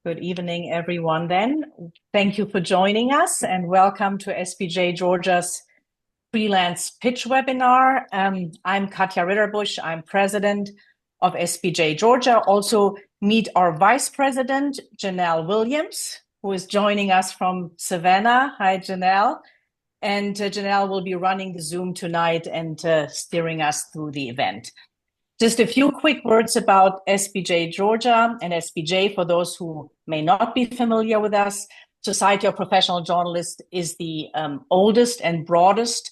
Good evening, everyone, then. Thank you for joining us and welcome to SPJ Georgia's Freelance Pitch webinar. I'm Katja Ritterbusch. I'm president of SPJ Georgia. Also meet our vice president, Janelle Williams, who is joining us from Savannah. Hi, Janelle. And Janelle will be running the Zoom tonight and steering us through the event. Just a few quick words about SPJ Georgia and SPJ for those who may not be familiar with us. Society of Professional Journalists is the oldest and broadest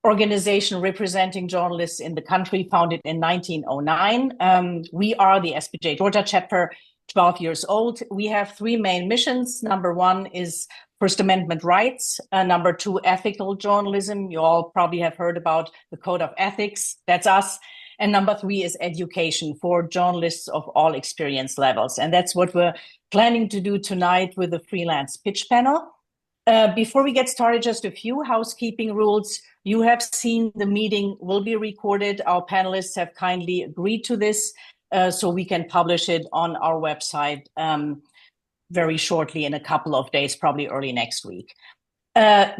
organization representing journalists in the country, founded in 1909. We are the SPJ Georgia chapter, 12 years old. We have three main missions. Number one is First Amendment rights. Number two, ethical journalism. You all probably have heard about the Code of Ethics. That's us. And number three is education for journalists of all experience levels. And that's what we're planning to do tonight with the Freelance Pitch Panel. Before we get started, just a few housekeeping rules. You have seen the meeting will be recorded. Our panelists have kindly agreed to this, so we can publish it on our website very shortly in a couple of days, probably early next week.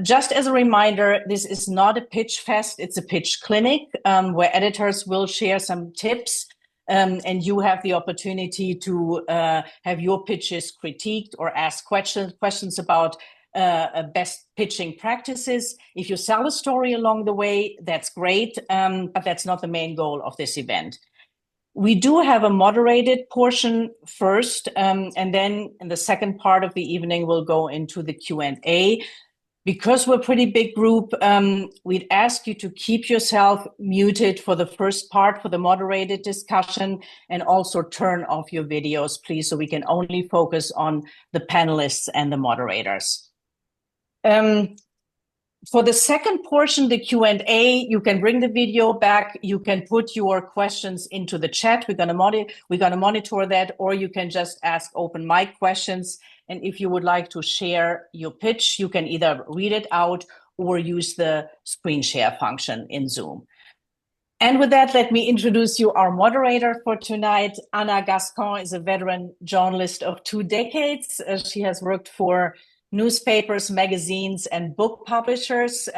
Just as a reminder, this is not a pitch fest, it's a pitch clinic where editors will share some tips and you have the opportunity to have your pitches critiqued or ask questions about best pitching practices. If you sell a story along the way, that's great, but that's not the main goal of this event. We do have a moderated portion first, and then in the second part of the evening, we'll go into the Q&A. Because we're a pretty big group, we'd ask you to keep yourself muted for the first part, for the moderated discussion, and also turn off your videos, please, so we can only focus on the panelists and the moderators. For the second portion, the Q&A, you can bring the video back. You can put your questions into the chat. We're gonna monitor that, or you can just ask open mic questions. And if you would like to share your pitch, you can either read it out or use the screen share function in Zoom. And with that, let me introduce you our moderator for tonight. Ana Gascón is a veteran journalist of 2 decades. She has worked for newspapers, magazines, and book publishers.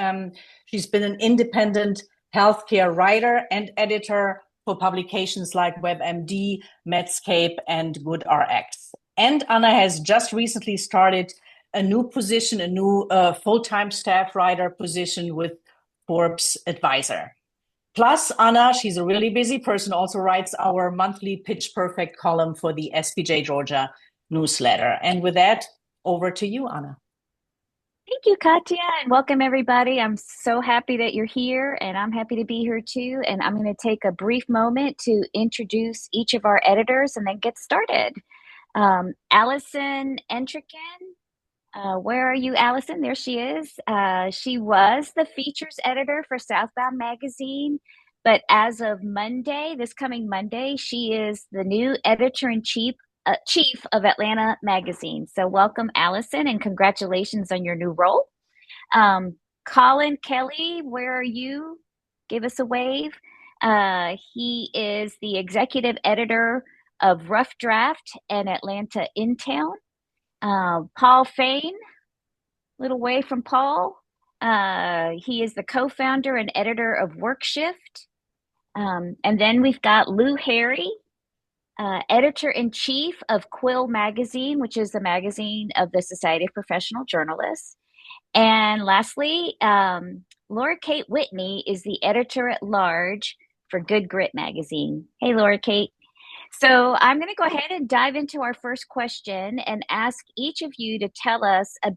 She's been an independent healthcare writer and editor for publications like WebMD, Medscape, and GoodRx. And Ana has just recently started a new position, a new full-time staff writer position with Forbes Advisor. Plus, Ana, she's a really busy person, also writes our monthly Pitch Perfect column for the SPJ Georgia newsletter. And with that, over to you, Ana. Thank you, Katja, and welcome everybody. I'm so happy that you're here, and I'm happy to be here too. And I'm going to take a brief moment to introduce each of our editors and then get started. Allison Entrekin. Where are you, Allison? There she is. She was the features editor for Southbound Magazine, but as of Monday, this coming Monday, she is the new editor-in-chief of Atlanta Magazine. So welcome, Allison, and congratulations on your new role. Collin Kelley, where are you? Give us a wave. He is the executive editor of Rough Draft and Atlanta Intown. Paul Fain, little way from Paul. He is the co-founder and editor of WorkShift. And then we've got Lou Harry, editor-in-chief of Quill Magazine, which is the magazine of the Society of Professional Journalists. And lastly, Laura Kate Whitney is the editor-at-large for Good Grit Magazine. Hey, Laura Kate. So I'm going to go ahead and dive into our first question and ask each of you to tell us a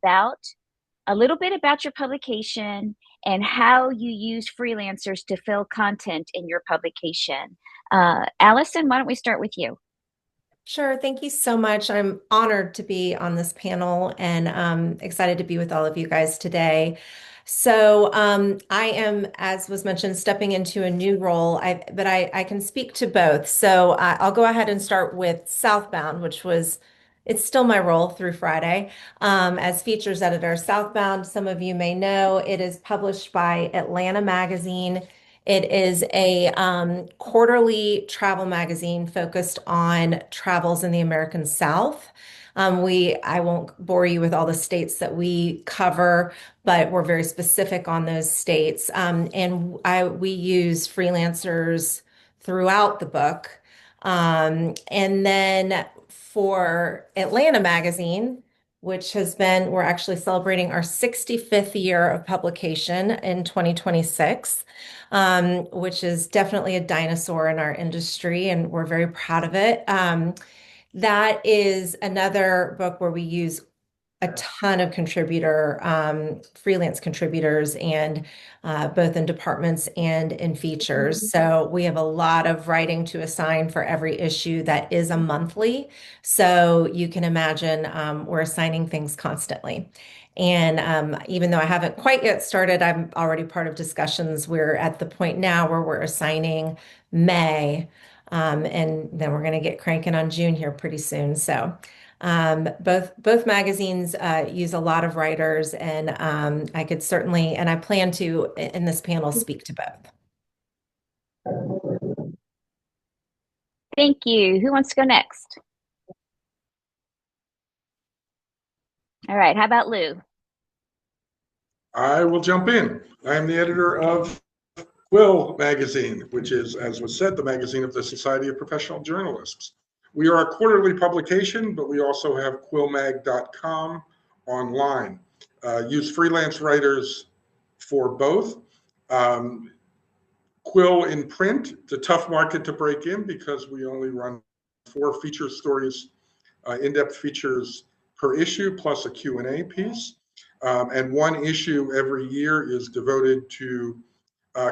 little bit about your publication and how you use freelancers to fill content in your publication. Allison, why don't we start with you? Sure. Thank you so much. I'm honored to be on this panel and excited to be with all of you guys today. So I am, as was mentioned, stepping into a new role, but I can speak to both. So I'll go ahead and start with Southbound, it's still my role through Friday as features editor. Southbound, some of you may know, it is published by Atlanta Magazine. It is a quarterly travel magazine focused on travels in the American South. I won't bore you with all the states that we cover, but we're very specific on those states. We use freelancers throughout the book. And then for Atlanta Magazine, we're actually celebrating our 65th year of publication in 2026, which is definitely a dinosaur in our industry, and we're very proud of it. That is another book where we use a ton of freelance contributors, and both in departments and in features. So we have a lot of writing to assign for every issue that is a monthly. So you can imagine we're assigning things constantly. And even though I haven't quite yet started, I'm already part of discussions. We're at the point now where we're assigning May, and then we're going to get cranking on June here pretty soon. So both magazines use a lot of writers, and I could certainly, and I plan to, in this panel, speak to both. Thank you. Who wants to go next? All right, how about Lou? I will jump in. I am the editor of Quill Magazine, which is, as was said, the magazine of the Society of Professional Journalists. We are a quarterly publication, but we also have quillmag.com online. Use freelance writers for both. Quill in print, it's a tough market to break in because we only run 4 feature stories, in-depth features per issue, plus a Q&A piece. And 1 issue every year is devoted to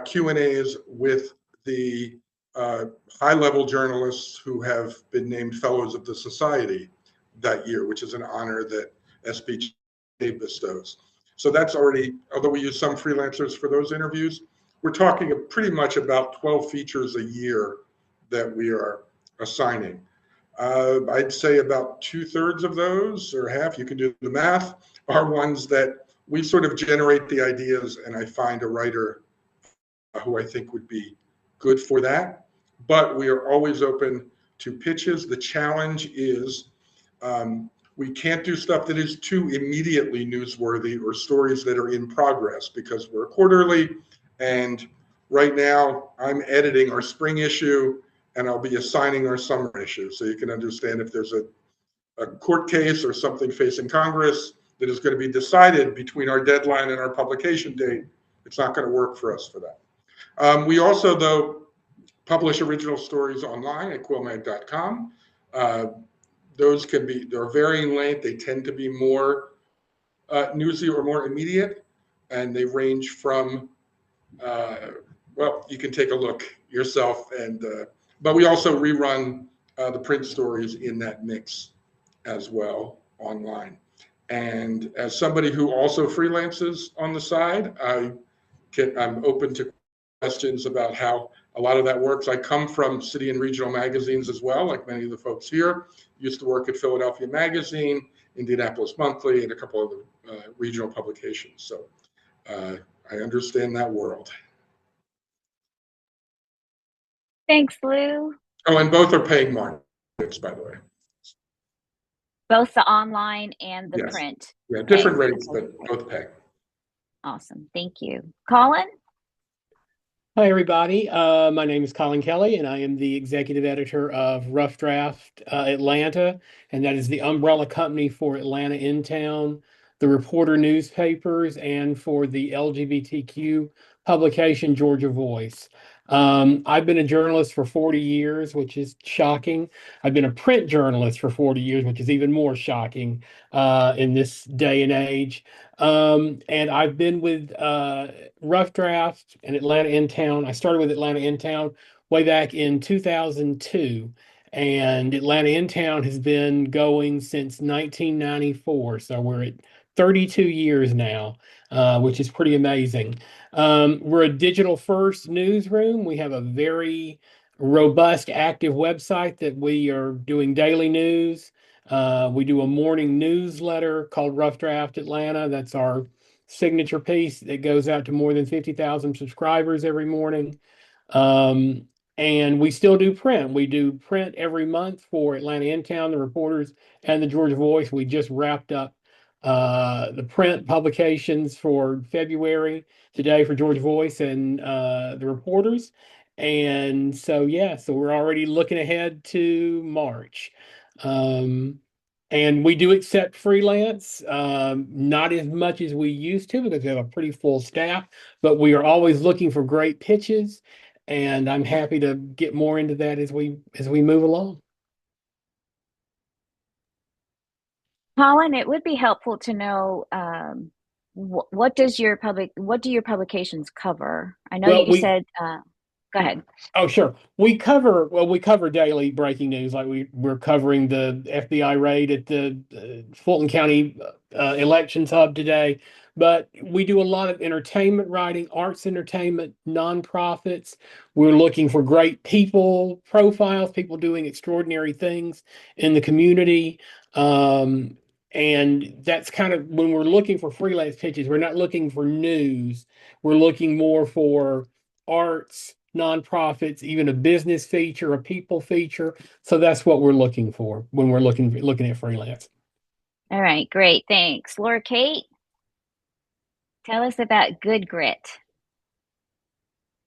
Q&As with the high-level journalists who have been named Fellows of the Society that year, which is an honor that SPJ bestows. So that's already, although we use some freelancers for those interviews, we're talking pretty much about 12 features a year that we are assigning. I'd say about 2/3 of those, or half, you can do the math, are ones that we sort of generate the ideas, and I find a writer who I think would be good for that. But we are always open to pitches. The challenge is we can't do stuff that is too immediately newsworthy or stories that are in progress, because we're quarterly, and right now I'm editing our spring issue and I'll be assigning our summer issue. So you can understand if there's a court case or something facing Congress that is going to be decided between our deadline and our publication date, it's not going to work for us for that. We also, though, publish original stories online at quillmag.com. Those they're varying length. They tend to be more newsy or more immediate, and they range from, well, you can take a look yourself, but we also rerun the print stories in that mix as well online. And as somebody who also freelances on the side, I'm open to questions about how a lot of that works. I come from city and regional magazines as well, like many of the folks here. Used to work at Philadelphia Magazine, Indianapolis Monthly, and a couple of regional publications. So I understand that world. Thanks, Lou. Oh, and both are paying markets, by the way. Both the online and the print. Yeah, different rates, but both pay. Awesome. Thank you. Collin? Hi, everybody. My name is Collin Kelley, and I am the executive editor of Rough Draft Atlanta, and that is the umbrella company for Atlanta Intown, the Reporter newspapers, and for the LGBTQ publication Georgia Voice. I've been a journalist for 40 years, which is shocking. I've been a print journalist for 40 years, which is even more shocking in this day and age. And I've been with Rough Draft and Atlanta Intown. I started with Atlanta Intown way back in 2002. And Atlanta Intown has been going since 1994. So we're at 32 years now, which is pretty amazing. We're a digital first newsroom. We have a very robust, active website that we are doing daily news. We do a morning newsletter called Rough Draft Atlanta. That's our signature piece that goes out to more than 50,000 subscribers every morning. And we still do print. We do print every month for Atlanta Intown, the Reporters, and the Georgia Voice. We just wrapped up the print publications for February today for Georgia Voice and the Reporters. And so, yeah, so we're already looking ahead to March. And we do accept freelance, not as much as we used to because we have a pretty full staff, but we are always looking for great pitches. And I'm happy to get more into that as we move along. Collin, it would be helpful to know what do your publications cover? I know Well, you said go ahead. Oh, sure. We cover daily breaking news. Like we're covering the FBI raid at the Fulton County elections hub today. But we do a lot of entertainment writing, arts entertainment, nonprofits. We're looking for great people profiles, people doing extraordinary things in the community. And that's kind of when we're looking for freelance pitches, we're not looking for news. We're looking more for arts, nonprofits, even a business feature, a people feature. So that's what we're looking for when we're looking at freelance. All right, great, thanks. Laura Kate, tell us about Good Grit.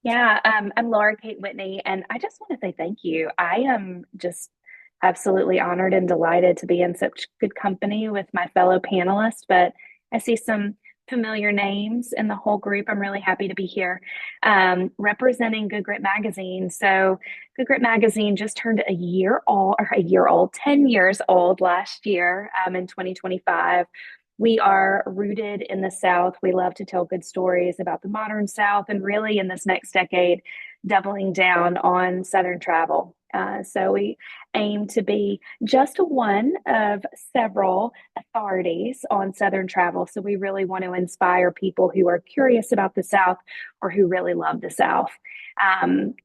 Yeah, I'm Laura Kate Whitney, and I just want to say thank you. I am just absolutely honored and delighted to be in such good company with my fellow panelists, but I see some familiar names in the whole group. I'm really happy to be here representing Good Grit Magazine. So Good Grit Magazine just turned a year old, 10 years old last year in 2025. We are rooted in the South. We love to tell good stories about the modern South and really in this next decade, doubling down on Southern travel. So we aim to be just one of several authorities on Southern travel. So we really want to inspire people who are curious about the South or who really love the South.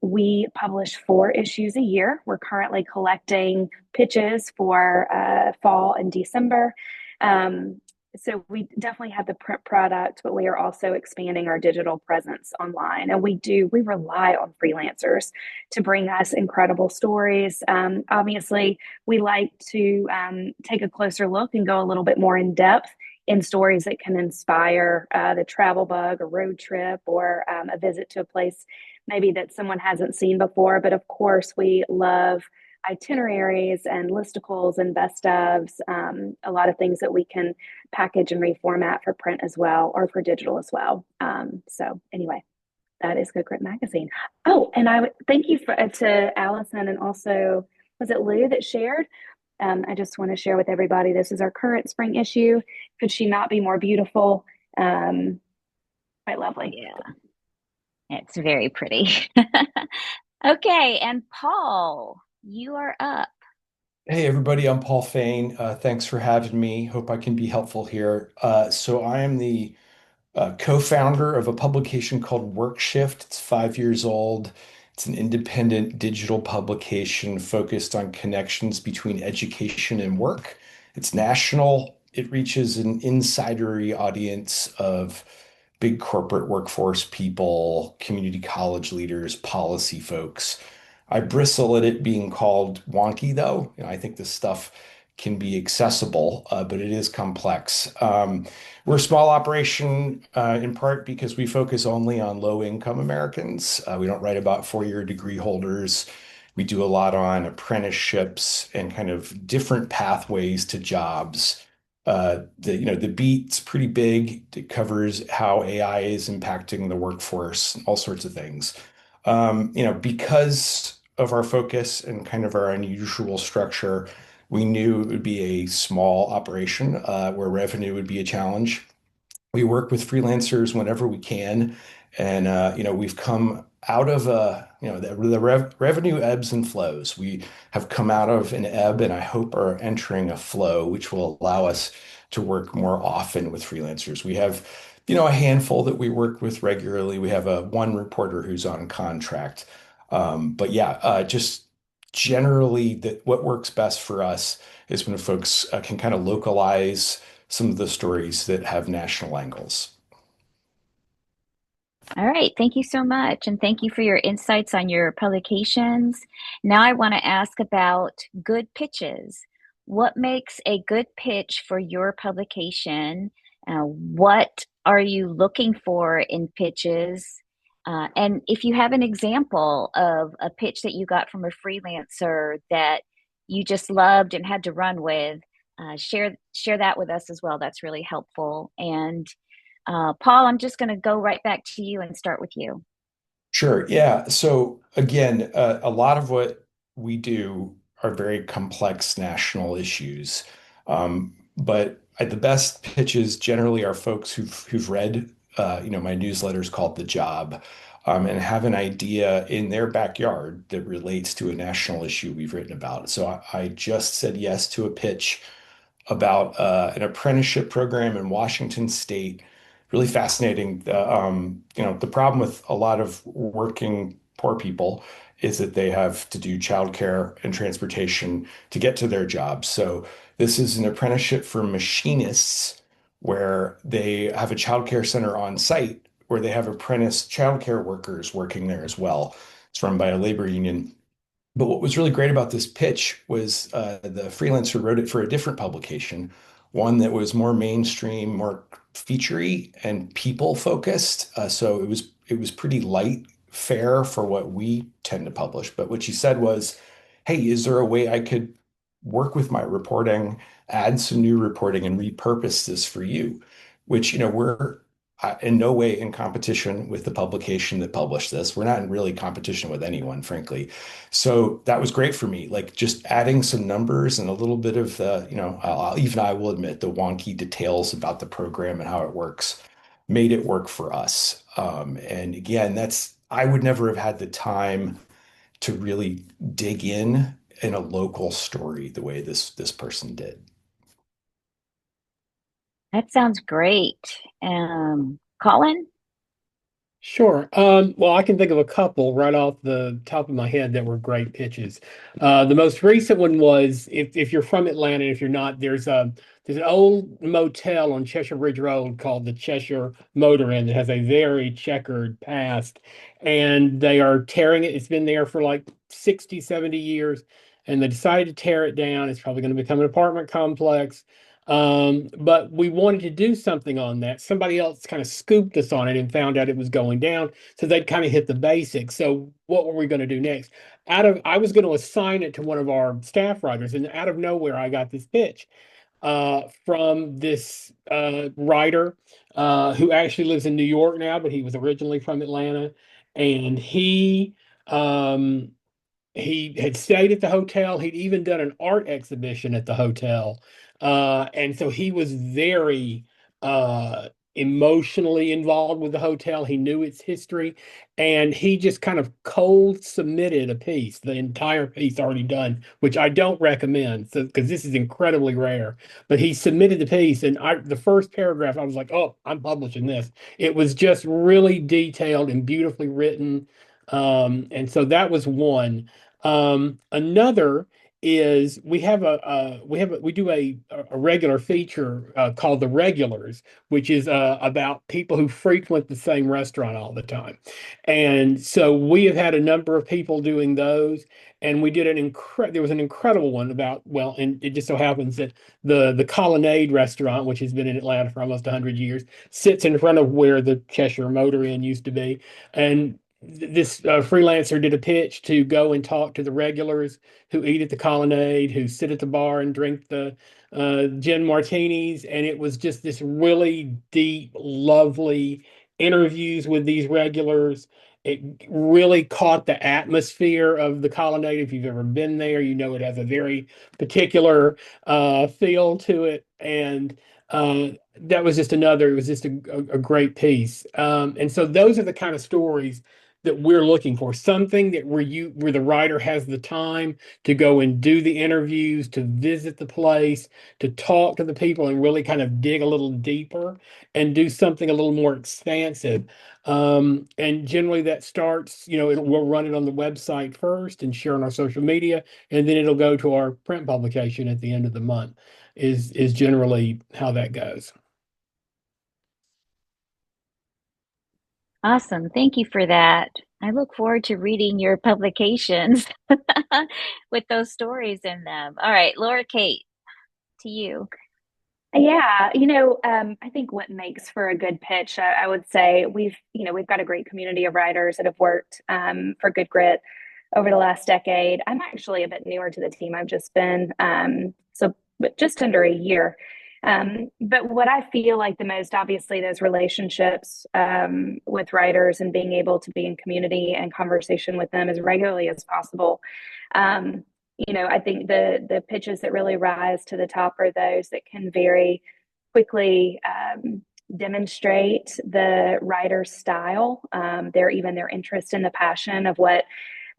We publish 4 issues a year. We're currently collecting pitches for fall and December. So we definitely have the print product, but we are also expanding our digital presence online. And we rely on freelancers to bring us incredible stories. Obviously, we like to take a closer look and go a little bit more in depth in stories that can inspire the travel bug, a road trip, or a visit to a place maybe that someone hasn't seen before. But of course, we love itineraries and listicles and best ofs, a lot of things that we can package and reformat for print as well, or for digital as well. So anyway, that is Good Grit Magazine. Oh, and I would thank you to Allison, and also, was it Lou that shared? I just want to share with everybody, this is our current spring issue. Could she not be more beautiful? Quite lovely. Yeah, it's very pretty. Okay, and Paul, you are up. Hey, everybody, I'm Paul Fain. Thanks for having me. Hope I can be helpful here. So I am the co-founder of a publication called WorkShift. It's 5 years old. It's an independent digital publication focused on connections between education and work. It's national. It reaches an insidery audience of big corporate workforce people, community college leaders, policy folks. I bristle at it being called wonky, though. I think this stuff can be accessible, but it is complex. We're a small operation in part because we focus only on low-income Americans. We don't write about four-year degree holders. We do a lot on apprenticeships and kind of different pathways to jobs. The beat's pretty big. It covers how AI is impacting the workforce, all sorts of things. Because of our focus and kind of our unusual structure, we knew it would be a small operation where revenue would be a challenge. We work with freelancers whenever we can, and we've come out of the revenue ebbs and flows. We have come out of an ebb, and I hope are entering a flow, which will allow us to work more often with freelancers. We have a handful that we work with regularly. We have one reporter who's on contract. But yeah, just generally what works best for us is when folks can kind of localize some of the stories that have national angles. All right, thank you so much. And thank you for your insights on your publications. Now I want to ask about good pitches. What makes a good pitch for your publication? What are you looking for in pitches? And if you have an example of a pitch that you got from a freelancer that you just loved and had to run with, share that with us as well. That's really helpful. And Paul, I'm just going to go right back to you and start with you. Sure. Yeah. So again, a lot of what we do are very complex national issues. But the best pitches generally are folks who've read, my newsletters called The Job, and have an idea in their backyard that relates to a national issue we've written about. So I just said yes to a pitch about an apprenticeship program in Washington State. Really fascinating. The problem with a lot of working poor people is that they have to do childcare and transportation to get to their jobs. So this is an apprenticeship for machinists where they have a childcare center on site where they have apprentice childcare workers working there as well. It's run by a labor union. But what was really great about this pitch was the freelancer wrote it for a different publication, one that was more mainstream, more featurey and people focused. So it was pretty light fare for what we tend to publish. But what she said was, "Hey, is there a way I could work with my reporting, add some new reporting, and repurpose this for you?" Which we're in no way in competition with the publication that published this. We're not in really competition with anyone, frankly. So that was great for me, like just adding some numbers and a little bit of the, even I will admit the wonky details about the program and how it works made it work for us. And again, I would never have had the time to really dig in a local story the way this person did. That sounds great. Colin? Sure. Well, I can think of a couple right off the top of my head that were great pitches. The most recent one was if you're from Atlanta, if you're not, there's an old motel on Cheshire Ridge Road called the Cheshire Motor Inn that has a very checkered past, and they are tearing it. It's been there for like 60, 70 years, and they decided to tear it down. It's probably going to become an apartment complex. But we wanted to do something on that. Somebody else kind of scooped us on it and found out it was going down. So they'd kind of hit the basics. So what were we going to do next? I was going to assign it to one of our staff writers, and out of nowhere, I got this pitch from this writer who actually lives in New York now, but he was originally from Atlanta, and he had stayed at the hotel. He'd even done an art exhibition at the hotel. And so he was very emotionally involved with the hotel. He knew its history, and he just kind of cold submitted a piece, the entire piece already done, which I don't recommend, so because this is incredibly rare. But he submitted the piece, and the first paragraph, I was like, "Oh, I'm publishing this." It was just really detailed and beautifully written. And so that was one. Another is we do a regular feature called The Regulars, which is about people who frequent the same restaurant all the time. And so we have had a number of people doing those, and we did there was an incredible one about, well, and it just so happens that the Colonnade restaurant, which has been in Atlanta for almost 100 years, sits in front of where the Cheshire Motor Inn used to be. And this freelancer did a pitch to go and talk to the regulars who eat at the Colonnade, who sit at the bar and drink the gin martinis. And it was just this really deep, lovely interviews with these regulars. It really caught the atmosphere of the Colonnade. If you've ever been there, you know it has a very particular feel to it. And that was just another, it was just a great piece. And so those are the kind of stories that we're looking for, something that where the writer has the time to go and do the interviews, to visit the place, to talk to the people and really kind of dig a little deeper and do something a little more expansive. And generally that starts, we'll run it on the website first and share on our social media, and then it'll go to our print publication at the end of the month is generally how that goes. Awesome. Thank you for that. I look forward to reading your publications with those stories in them. All right, Laura Kate, to you. Yeah, I think what makes for a good pitch, I would say we've got a great community of writers that have worked for Good Grit over the last decade. I'm actually a bit newer to the team. I've just been but just under a year. But what I feel like the most, obviously, those relationships with writers and being able to be in community and conversation with them as regularly as possible. Um, I think the pitches that really rise to the top are those that can very quickly demonstrate the writer's style, their interest and the passion of what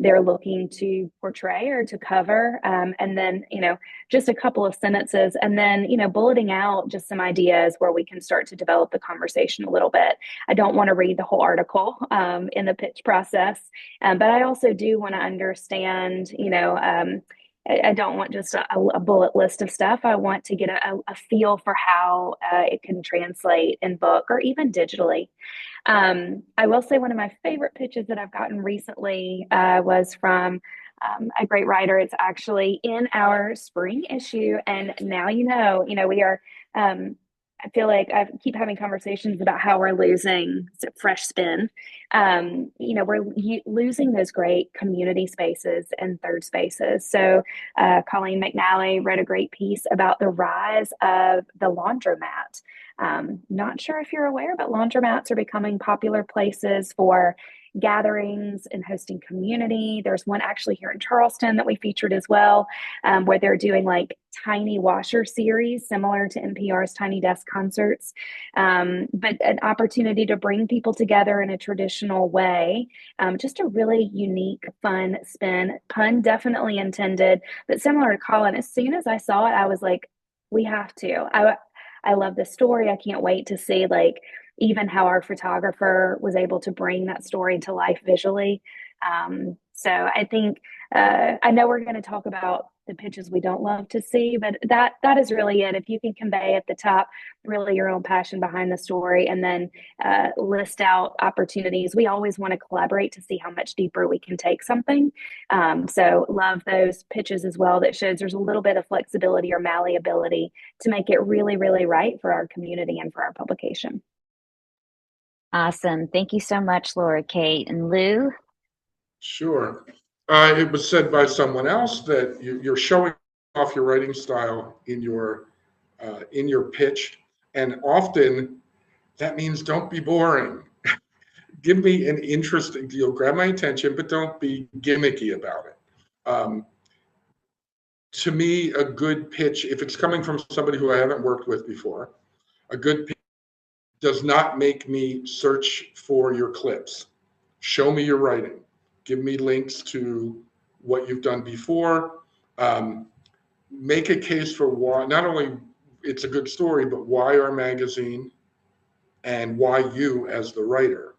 they're looking to portray or to cover. And then, just a couple of sentences, and then, bulleting out just some ideas where we can start to develop the conversation a little bit. I don't want to read the whole article in the pitch process, but I also do want to understand, I don't want just a bullet list of stuff. I want to get a feel for how it can translate in book or even digitally. I will say one of my favorite pitches that I've gotten recently was from a great writer. It's actually in our spring issue. And now, we are, I feel like I keep having conversations about how we're losing fresh spin. We're losing those great community spaces and third spaces. So Colleen McNally wrote a great piece about the rise of the laundromat. Not sure if you're aware, but laundromats are becoming popular places for gatherings and hosting community. There's one actually here in Charleston that we featured as well, where they're doing like tiny washer series similar to NPR's Tiny Desk concerts, but an opportunity to bring people together in a traditional way. Just a really unique, fun spin. Pun definitely intended, but similar to Collin, as soon as I saw it, I was like, we have to. I love the story. I can't wait to see even how our photographer was able to bring that story to life visually. So I think I know we're going to talk about the pitches we don't love to see, but that is really it. If you can convey at the top really your own passion behind the story, and then list out opportunities. We always want to collaborate to see how much deeper we can take something. So love those pitches as well. That shows there's a little bit of flexibility or malleability to make it really, really right for our community and for our publication. Awesome. Thank you so much, Laura Kate. And Lou? Sure. It was said by someone else that you're showing off your writing style in your pitch, and often that means don't be boring. Give me an interesting deal, grab my attention, but don't be gimmicky about it. To me, a good pitch, if it's coming from somebody who I haven't worked with before, a good pitch does not make me search for your clips. Show me your writing. Give me links to what you've done before. Make a case for why, not only it's a good story, but why our magazine and why you as the writer.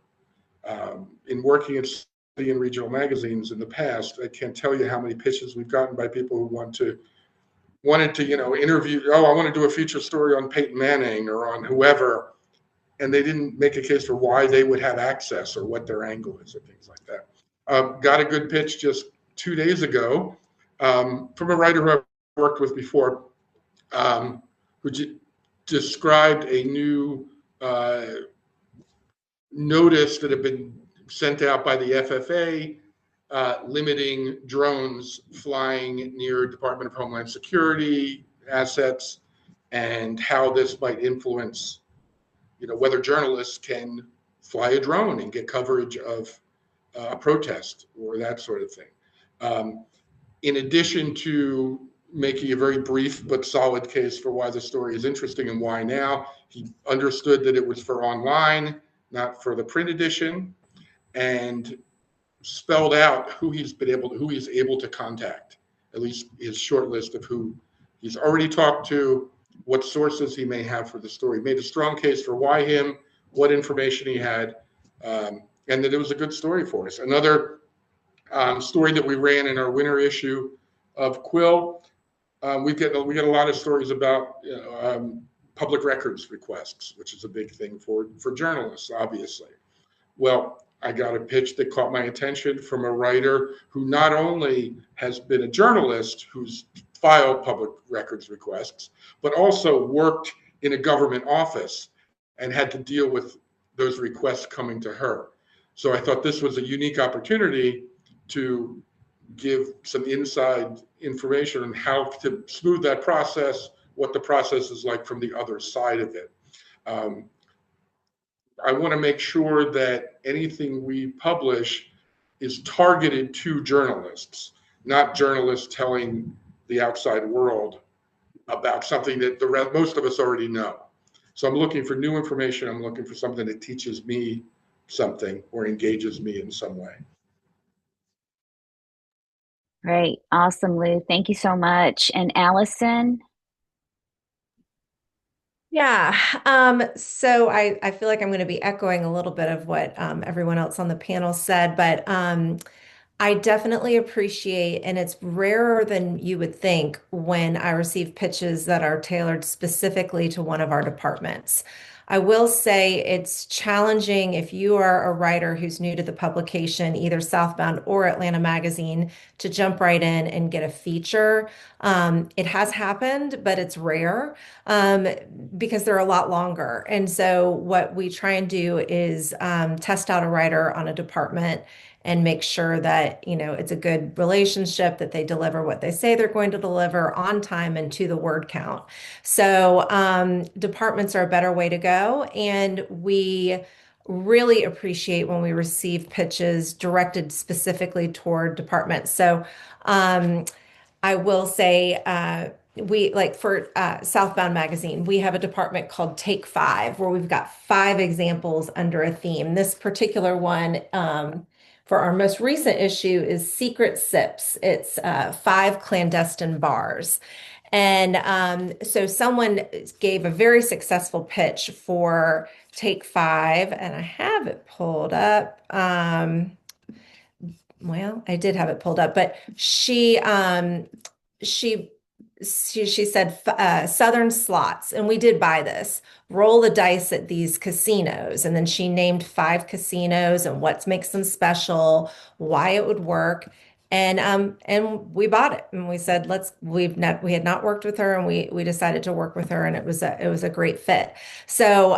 In working in city and regional magazines in the past, I can't tell you how many pitches we've gotten by people who wanted to interview, I want to do a feature story on Peyton Manning or on whoever, and they didn't make a case for why they would have access or what their angle is or things like that. Got a good pitch just 2 days ago from a writer who I've worked with before, who described a new notice that had been sent out by the FFA limiting drones flying near Department of Homeland Security assets, and how this might influence, whether journalists can fly a drone and get coverage of a protest or that sort of thing. In addition to making a very brief but solid case for why the story is interesting and why now, he understood that it was for online, not for the print edition, and spelled out who he's able to contact, at least his short list of who he's already talked to, what sources he may have for the story. Made a strong case for why him, what information he had, and that it was a good story for us. Another story that we ran in our winter issue of Quill, we get a lot of stories about public records requests, which is a big thing for journalists, obviously. Well, I got a pitch that caught my attention from a writer who not only has been a journalist who's filed public records requests, but also worked in a government office and had to deal with those requests coming to her. So I thought this was a unique opportunity to give some inside information on how to smooth that process, what the process is like from the other side of it. I want to make sure that anything we publish is targeted to journalists, not journalists telling the outside world about something that most of us already know. So I'm looking for new information. I'm looking for something that teaches me something or engages me in some way. Great. Awesome, Lou. Thank you so much. And Allison? Yeah. So I feel like I'm going to be echoing a little bit of what everyone else on the panel said, but I definitely appreciate, and it's rarer than you would think when I receive pitches that are tailored specifically to one of our departments. I will say it's challenging if you are a writer who's new to the publication, either Southbound or Atlanta Magazine, to jump right in and get a feature. It has happened, but it's rare because they're a lot longer. And so what we try and do is test out a writer on a department and make sure that, it's a good relationship, that they deliver what they say they're going to deliver on time and to the word count. So departments are a better way to go. And we really appreciate when we receive pitches directed specifically toward departments. So I will say, we like for Southbound Magazine, we have a department called Take Five, where we've got 5 examples under a theme. This particular one, for our most recent issue, is Secret Sips. It's 5 clandestine bars. And so someone gave a very successful pitch for Take Five, and I have it pulled up. Well, I did have it pulled up, but she said Southern slots, and we did buy this. Roll the dice at these casinos, and then she named 5 casinos and what makes them special, why it would work, and we bought it, and we said we had not worked with her, and we decided to work with her, and it was a great fit. So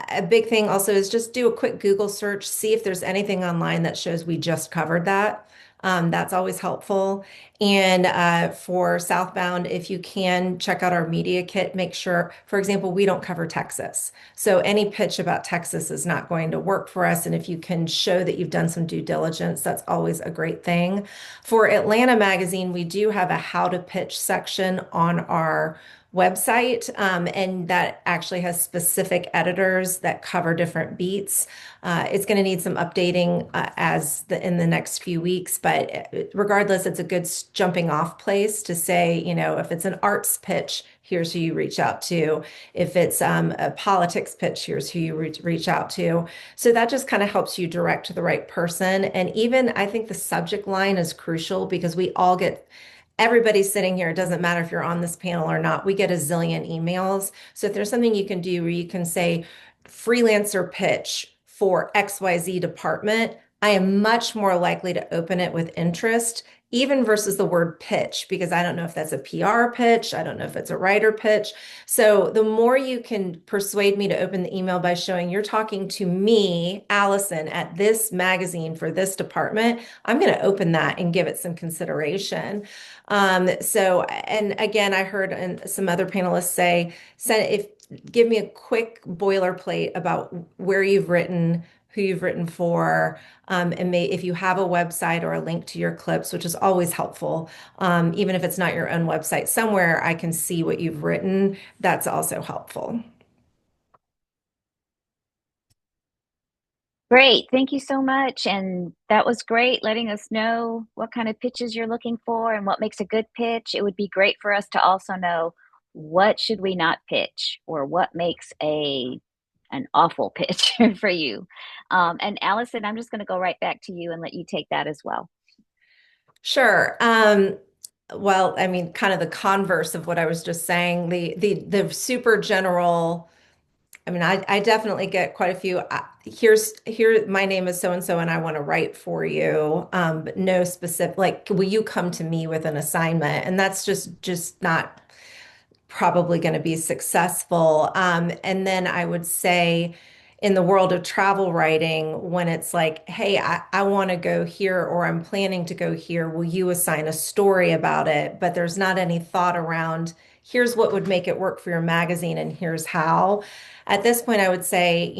a big thing also is just do a quick Google search, see if there's anything online that shows we just covered that. That's always helpful. And for Southbound, if you can check out our media kit, make sure, for example, we don't cover Texas. So any pitch about Texas is not going to work for us. And if you can show that you've done some due diligence, that's always a great thing. For Atlanta Magazine, we do have a how to pitch section on our website, and that actually has specific editors that cover different beats. It's going to need some updating in the next few weeks, but regardless, it's a good jumping off place to say, if it's an arts pitch, here's who you reach out to. If it's a politics pitch, here's who you reach out to. So that just kind of helps you direct to the right person. And even I think the subject line is crucial because everybody's sitting here. It doesn't matter if you're on this panel or not. We get a zillion emails. So if there's something you can do where you can say freelancer pitch for XYZ department, I am much more likely to open it with interest, even versus the word pitch, because I don't know if that's a PR pitch. I don't know if it's a writer pitch. So the more you can persuade me to open the email by showing you're talking to me, Allison, at this magazine for this department, I'm going to open that and give it some consideration. And again, I heard some other panelists say, give me a quick boilerplate about where you've written, who you've written for, and if you have a website or a link to your clips, which is always helpful, even if it's not your own website, somewhere I can see what you've written, that's also helpful. Great. Thank you so much. And that was great, letting us know what kind of pitches you're looking for and what makes a good pitch. It would be great for us to also know what should we not pitch or what makes an awful pitch for you. And Allison, I'm just going to go right back to you and let you take that as well. Sure. Well, I mean, kind of the converse of what I was just saying, the super general I mean, I definitely get quite a few. My name is so and so, and I want to write for you, but no specific. Like, will you come to me with an assignment? And that's just not probably going to be successful. And then I would say, in the world of travel writing, when it's like, hey, I want to go here, or I'm planning to go here, will you assign a story about it? But there's not any thought around, here's what would make it work for your magazine, and here's how. At this point, I would say,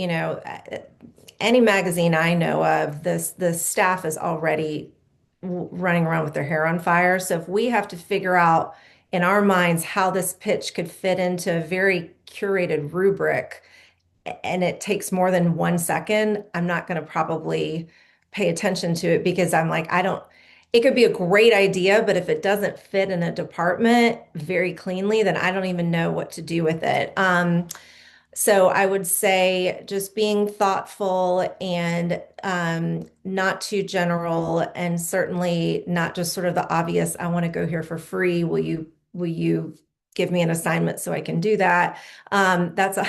any magazine I know of, the staff is already running around with their hair on fire. So if we have to figure out in our minds how this pitch could fit into a very curated rubric, and it takes more than 1 second, I'm not going to probably pay attention to it, because I'm like, it could be a great idea, but if it doesn't fit in a department very cleanly, then I don't even know what to do with it. So I would say just being thoughtful and not too general, and certainly not just sort of the obvious, I want to go here for free. Will you give me an assignment so I can do that? That's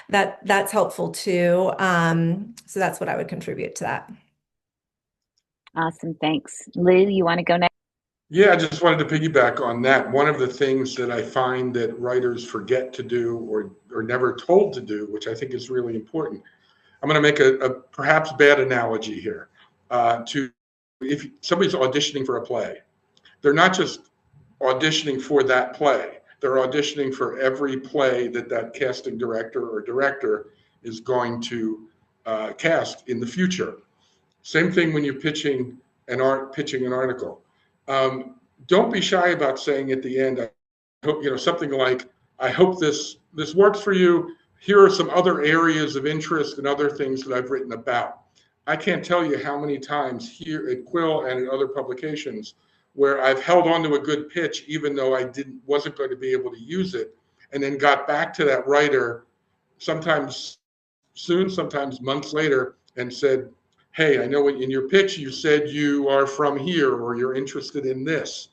that's helpful too. So that's what I would contribute to that. Awesome. Thanks. Lou, you want to go next? Yeah, I just wanted to piggyback on that. One of the things that I find that writers forget to do, or never told to do, which I think is really important. I'm going to make a perhaps bad analogy here. If somebody's auditioning for a play, they're not just auditioning for that play. They're auditioning for every play that casting director or director is going to cast in the future. Same thing when you're pitching an article. Don't be shy about saying at the end, I hope, something like, I hope this works for you. Here are some other areas of interest and other things that I've written about. I can't tell you how many times here at Quill and in other publications where I've held on to a good pitch, even though I wasn't going to be able to use it, and then got back to that writer, sometimes soon, sometimes months later, and said, hey, I know in your pitch you said you are from here, or you're interested in this.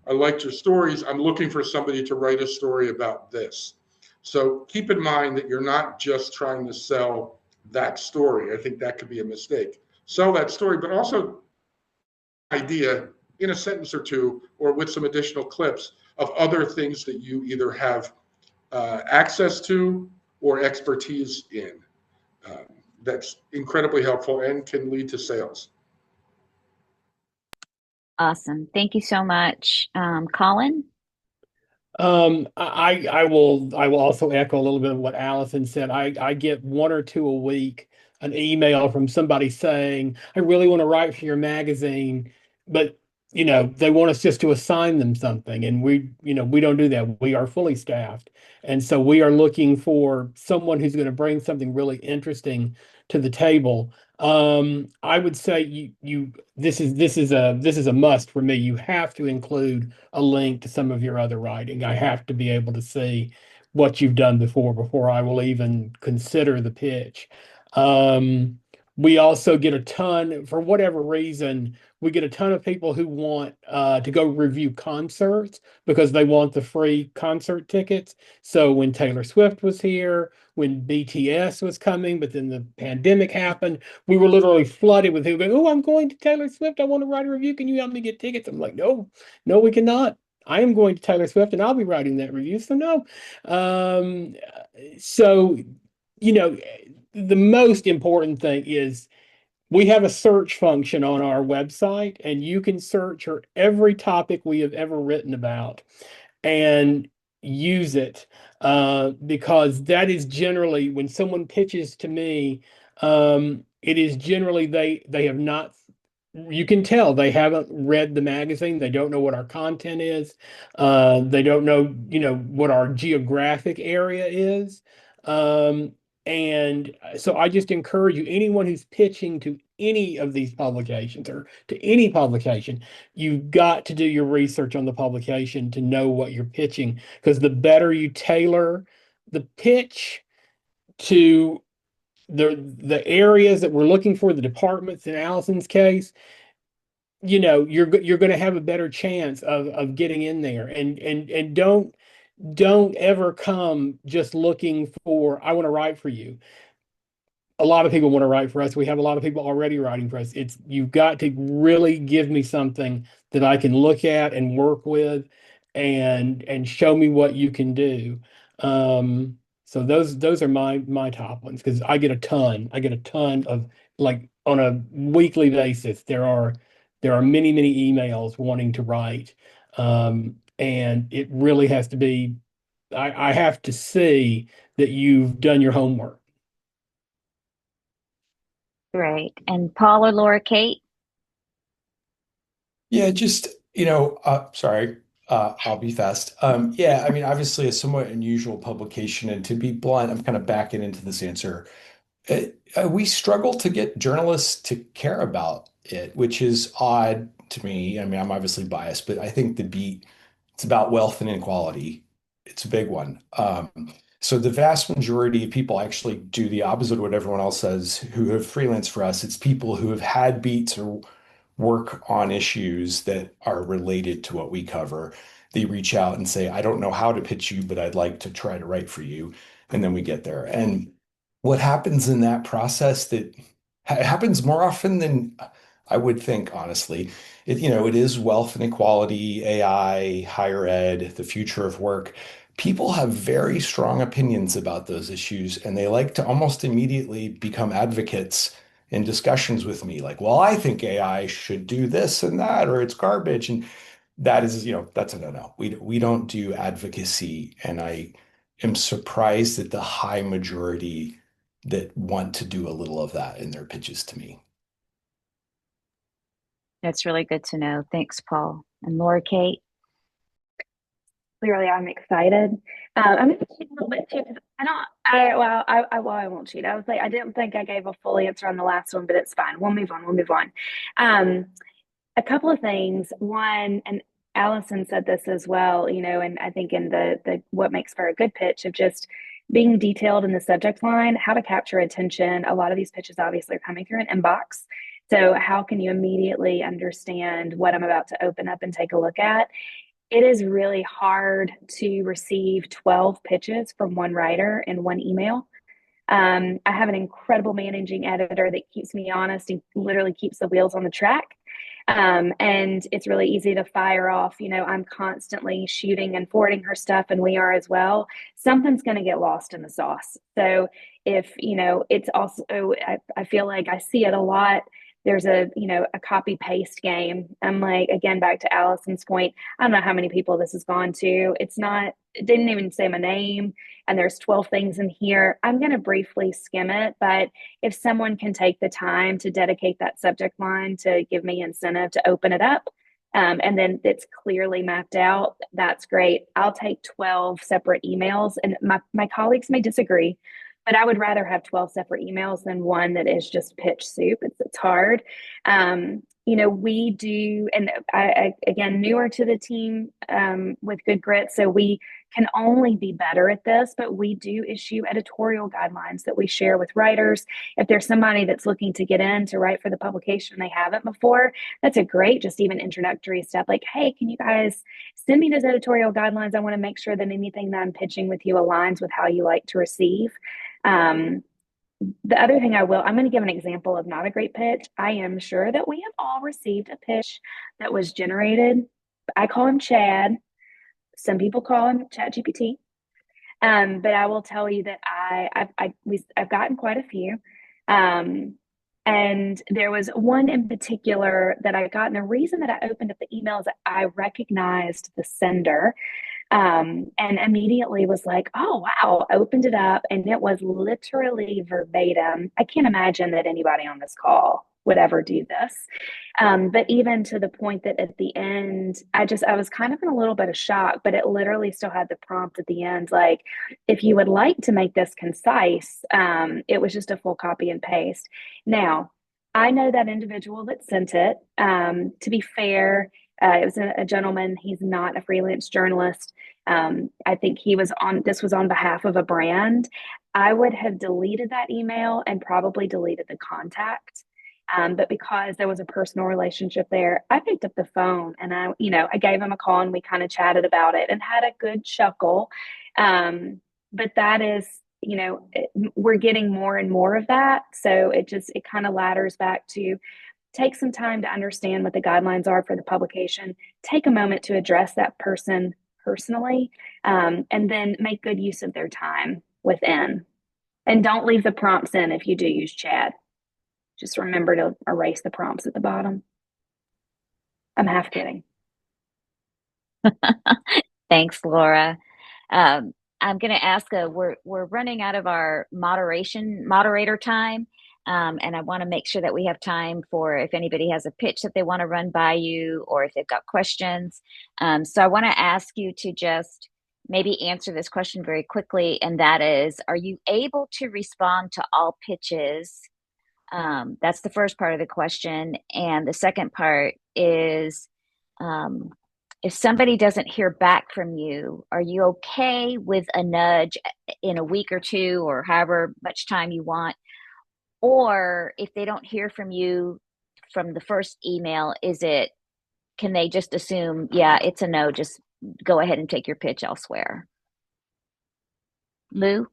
I liked your stories. I'm looking for somebody to write a story about this. So keep in mind that you're not just trying to sell that story. I think that could be a mistake. Sell that story, but also idea in a sentence or two, or with some additional clips of other things that you either have access to or expertise in. That's incredibly helpful and can lead to sales. Awesome. Thank you so much. Collin? I will also echo a little bit of what Allison said. I get one or two a week, an email from somebody saying, I really want to write for your magazine, but they want us just to assign them something, and we don't do that. We are fully staffed. And so we are looking for someone who's going to bring something really interesting to the table. I would say this is a must for me. You have to include a link to some of your other writing. I have to be able to see what you've done before I will even consider the pitch. We also get a ton, for whatever reason, we get a ton of people who want to go review concerts because they want the free concert tickets. So when Taylor Swift was here, when BTS was coming, but then the pandemic happened, we were literally flooded with people going, oh, I'm going to Taylor Swift. I want to write a review. Can you help me get tickets? I'm like, no, we cannot. I am going to Taylor Swift and I'll be writing that review. So no. The most important thing is we have a search function on our website, and you can search for every topic we have ever written about and use it, because that is generally, when someone pitches to me, it is generally they have not, you can tell they haven't read the magazine. They don't know what our content is. They don't know, what our geographic area is. And so I just encourage you, anyone who's pitching to any of these publications or to any publication, you've got to do your research on the publication to know what you're pitching, because the better you tailor the pitch to the areas that we're looking for, the departments in Allison's case, you're going to have a better chance of getting in there. And don't don't ever come just looking for, I want to write for you. A lot of people want to write for us. We have a lot of people already writing for us. You've got to really give me something that I can look at and work with and show me what you can do. So those are my top ones because I get a ton. I get a ton of, like, on a weekly basis. There are many emails wanting to write. And it really has to be, I have to see that you've done your homework. Great. And Paul or Laura Kate? Yeah, just, sorry, I'll be fast. Yeah, I mean, obviously a somewhat unusual publication, and to be blunt, I'm kind of backing into this answer. We struggle to get journalists to care about it, which is odd to me. I mean, I'm obviously biased, but I think the beat, it's about wealth and inequality. It's a big one. So the vast majority of people actually do the opposite of what everyone else says who have freelanced for us. It's people who have had beats or work on issues that are related to what we cover. They reach out and say, I don't know how to pitch you, but I'd like to try to write for you. And then we get there. And what happens in that process that happens more often than I would think, honestly. It is wealth inequality, AI, higher ed, the future of work. People have very strong opinions about those issues, and they like to almost immediately become advocates in discussions with me, like, well, I think AI should do this and that, or it's garbage. And that is, that's a no-no. We don't do advocacy, and I am surprised at the high majority that want to do a little of that in their pitches to me. That's really good to know. Thanks, Paul. And Laura Kate? Clearly, I'm excited. I'm going to cheat a little bit too because I won't cheat. I was like, I didn't think I gave a full answer on the last one, but it's fine. We'll move on. A couple of things. One, and Allison said this as well, and I think in the what makes for a good pitch of just being detailed in the subject line, how to capture attention. A lot of these pitches obviously are coming through an inbox. So how can you immediately understand what I'm about to open up and take a look at? It is really hard to receive 12 pitches from one writer in one email. I have an incredible managing editor that keeps me honest and literally keeps the wheels on the track. And it's really easy to fire off. I'm constantly shooting and forwarding her stuff, and we are as well. Something's going to get lost in the sauce. So if, it's also, I feel like I see it a lot. There's a copy paste game. I'm like, again, back to Allison's point, I don't know how many people this has gone to. It didn't even say my name, and there's 12 things in here. I'm going to briefly skim it, but if someone can take the time to dedicate that subject line to give me incentive to open it up, and then it's clearly mapped out, that's great. I'll take 12 separate emails, and my colleagues may disagree, but I would rather have 12 separate emails than one that is just pitch soup. It's hard. We do, and I again, newer to the team with Good Grit, so we can only be better at this, but we do issue editorial guidelines that we share with writers. If there's somebody that's looking to get in to write for the publication and they haven't before, that's a great, just even introductory step. Like, hey, can you guys send me those editorial guidelines? I want to make sure that anything that I'm pitching with you aligns with how you like to receive. The other thing I'm going to give an example of not a great pitch. I am sure that we have all received a pitch that was generated. I call him Chad. Some people call him Chat GPT. But I will tell you that I've gotten quite a few. And there was one in particular that I got. And the reason that I opened up the emails, I recognized the sender. And immediately was like, oh, wow, I opened it up and it was literally verbatim. I can't imagine that anybody on this call would ever do this. But even to the point that at the end, I was kind of in a little bit of shock, but it literally still had the prompt at the end, like, if you would like to make this concise, it was just a full copy and paste. Now, I know that individual that sent it. To be fair, it was a gentleman. He's not a freelance journalist. I think this was on behalf of a brand. I would have deleted that email and probably deleted the contact. But because there was a personal relationship there, I picked up the phone and I gave him a call and we kind of chatted about it and had a good chuckle. But that is, we're getting more and more of that. So it kind of ladders back to take some time to understand what the guidelines are for the publication, take a moment to address that person personally, and then make good use of their time within. And don't leave the prompts in if you do use chat. Just remember to erase the prompts at the bottom. I'm half kidding. Thanks, Laura. I'm going to ask, we're running out of our moderator time. And I want to make sure that we have time for if anybody has a pitch that they want to run by you or if they've got questions. So I want to ask you to just maybe answer this question very quickly. And that is, are you able to respond to all pitches? That's the first part of the question. And the second part is, if somebody doesn't hear back from you, are you okay with a nudge in a week or two or however much time you want? Or if they don't hear from you from the first email, can they just assume, yeah, it's a no, just go ahead and take your pitch elsewhere? Lou?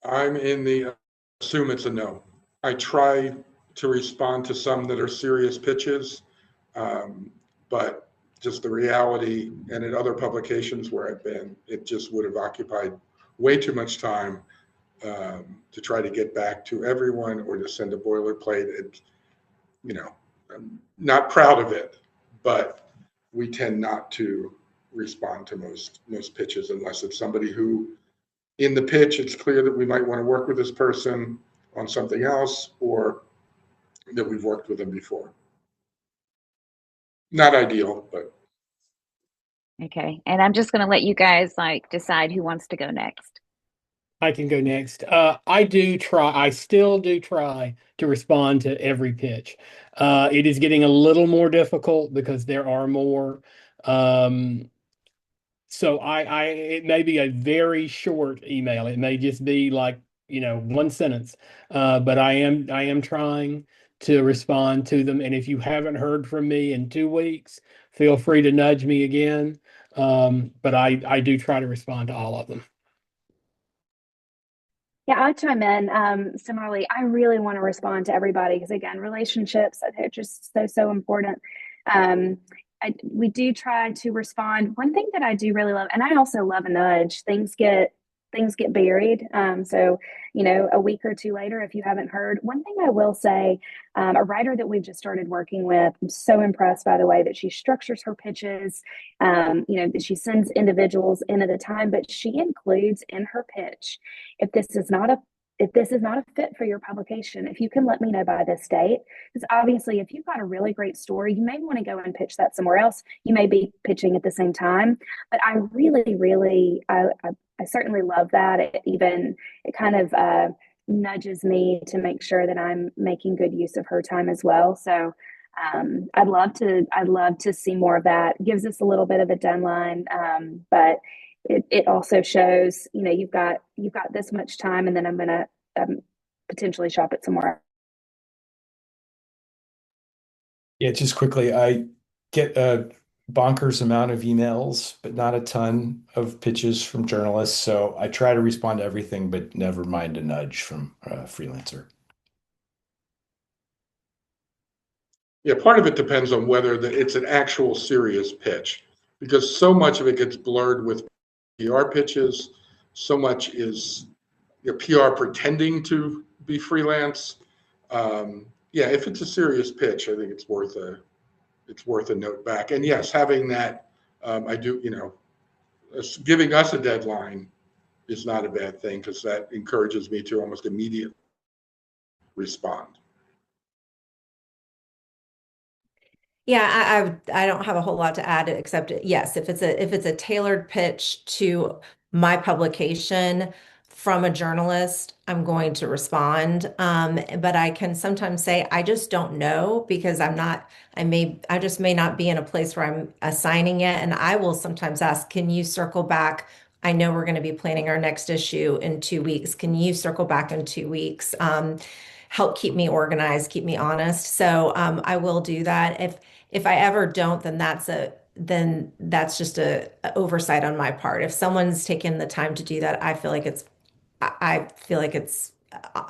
I'm in the assume it's a no. I try to respond to some that are serious pitches, but just the reality, and in other publications where I've been, it just would have occupied way too much time to try to get back to everyone or to send a boilerplate. I'm not proud of it, but we tend not to respond to most pitches unless it's somebody who, in the pitch, it's clear that we might want to work with this person on something else or that we've worked with them before. Not ideal, but. Okay. And I'm just going to let you guys decide who wants to go next. I can go next. I still do try to respond to every pitch. It is getting a little more difficult because there are more. So it may be a very short email. It may just be one sentence. But I am trying to respond to them. And if you haven't heard from me in 2 weeks, feel free to nudge me again. But I do try to respond to all of them. Yeah, I'll chime in. Similarly, I really want to respond to everybody because, again, relationships, they're just so important. We do try to respond. One thing that I do really love, and I also love a nudge, things get buried. So, a week or two later, if you haven't heard, one thing I will say, a writer that we've just started working with, I'm so impressed by the way that she structures her pitches, that she sends individuals in at a time, but she includes in her pitch, if this is not a fit for your publication, if you can let me know by this date, because obviously if you've got a really great story, you may want to go and pitch that somewhere else. You may be pitching at the same time, but I really, I certainly love that. It kind of nudges me to make sure that I'm making good use of her time as well. So I'd love to see more of that. It gives us a little bit of a deadline, but it also shows, you've got this much time, and then I'm going to potentially shop it somewhere. Yeah, just quickly, I get a bonkers amount of emails, but not a ton of pitches from journalists. So I try to respond to everything, but never mind a nudge from a freelancer. Yeah, part of it depends on whether it's an actual serious pitch, because so much of it gets blurred with PR pitches. So much is PR pretending to be freelance. If it's a serious pitch, I think it's worth a note back. And yes, having that, I do, giving us a deadline is not a bad thing because that encourages me to almost immediately respond. Yeah, I don't have a whole lot to add except yes, if it's a tailored pitch to my publication from a journalist, I'm going to respond. But I can sometimes say I just don't know because I just may not be in a place where I'm assigning it. And I will sometimes ask, can you circle back? I know we're going to be planning our next issue in 2 weeks. Can you circle back in 2 weeks? help keep me organized, keep me honest. So I will do that. If I ever don't, then that's just a oversight on my part. If someone's taken the time to do that, I feel like it's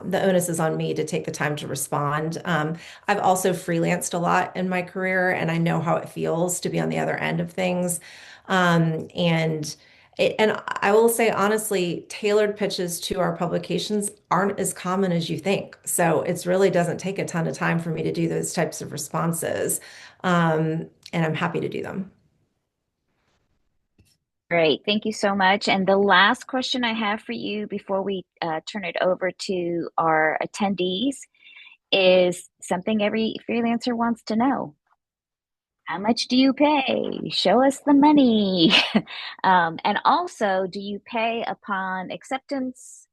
the onus is on me to take the time to respond. I've also freelanced a lot in my career, and I know how it feels to be on the other end of things. And I will say honestly, tailored pitches to our publications aren't as common as you think. So it really doesn't take a ton of time for me to do those types of responses. And I'm happy to do them. Great. Thank you so much. And the last question I have for you before we turn it over to our attendees is something every freelancer wants to know. How much do you pay? Show us the money. And also, do you pay upon acceptance,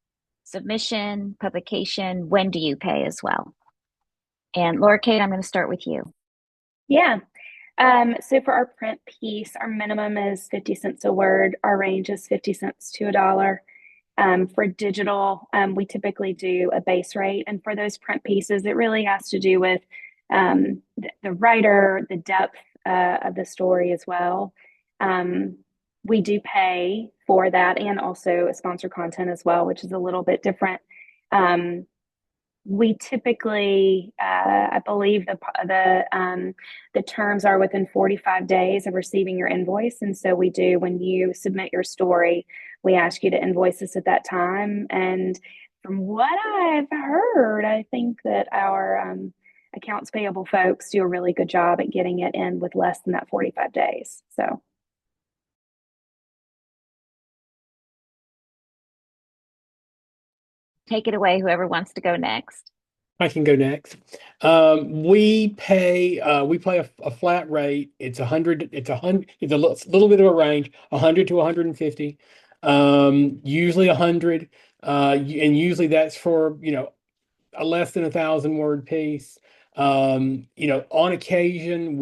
submission, publication? When do you pay as well? And Laura Kate, I'm going to start with you. Yeah. So for our print piece, our minimum is 50 cents a word. Our range is 50 cents to $1. For digital, we typically do a base rate. And for those print pieces, it really has to do with the writer, the depth of the story as well. We do pay for that, and also sponsor content as well, which is a little bit different. We typically, I believe the terms are within 45 days of receiving your invoice. And so we do, when you submit your story, we ask you to invoice us at that time. And from what I've heard, I think that our accounts payable folks do a really good job at getting it in with less than that 45 days. So. Take it away, whoever wants to go next. I can go next. We pay a flat rate. It's 100. It's a little bit of a range, 100 to 150. Usually 100. And usually that's for a less than 1,000-word piece. On occasion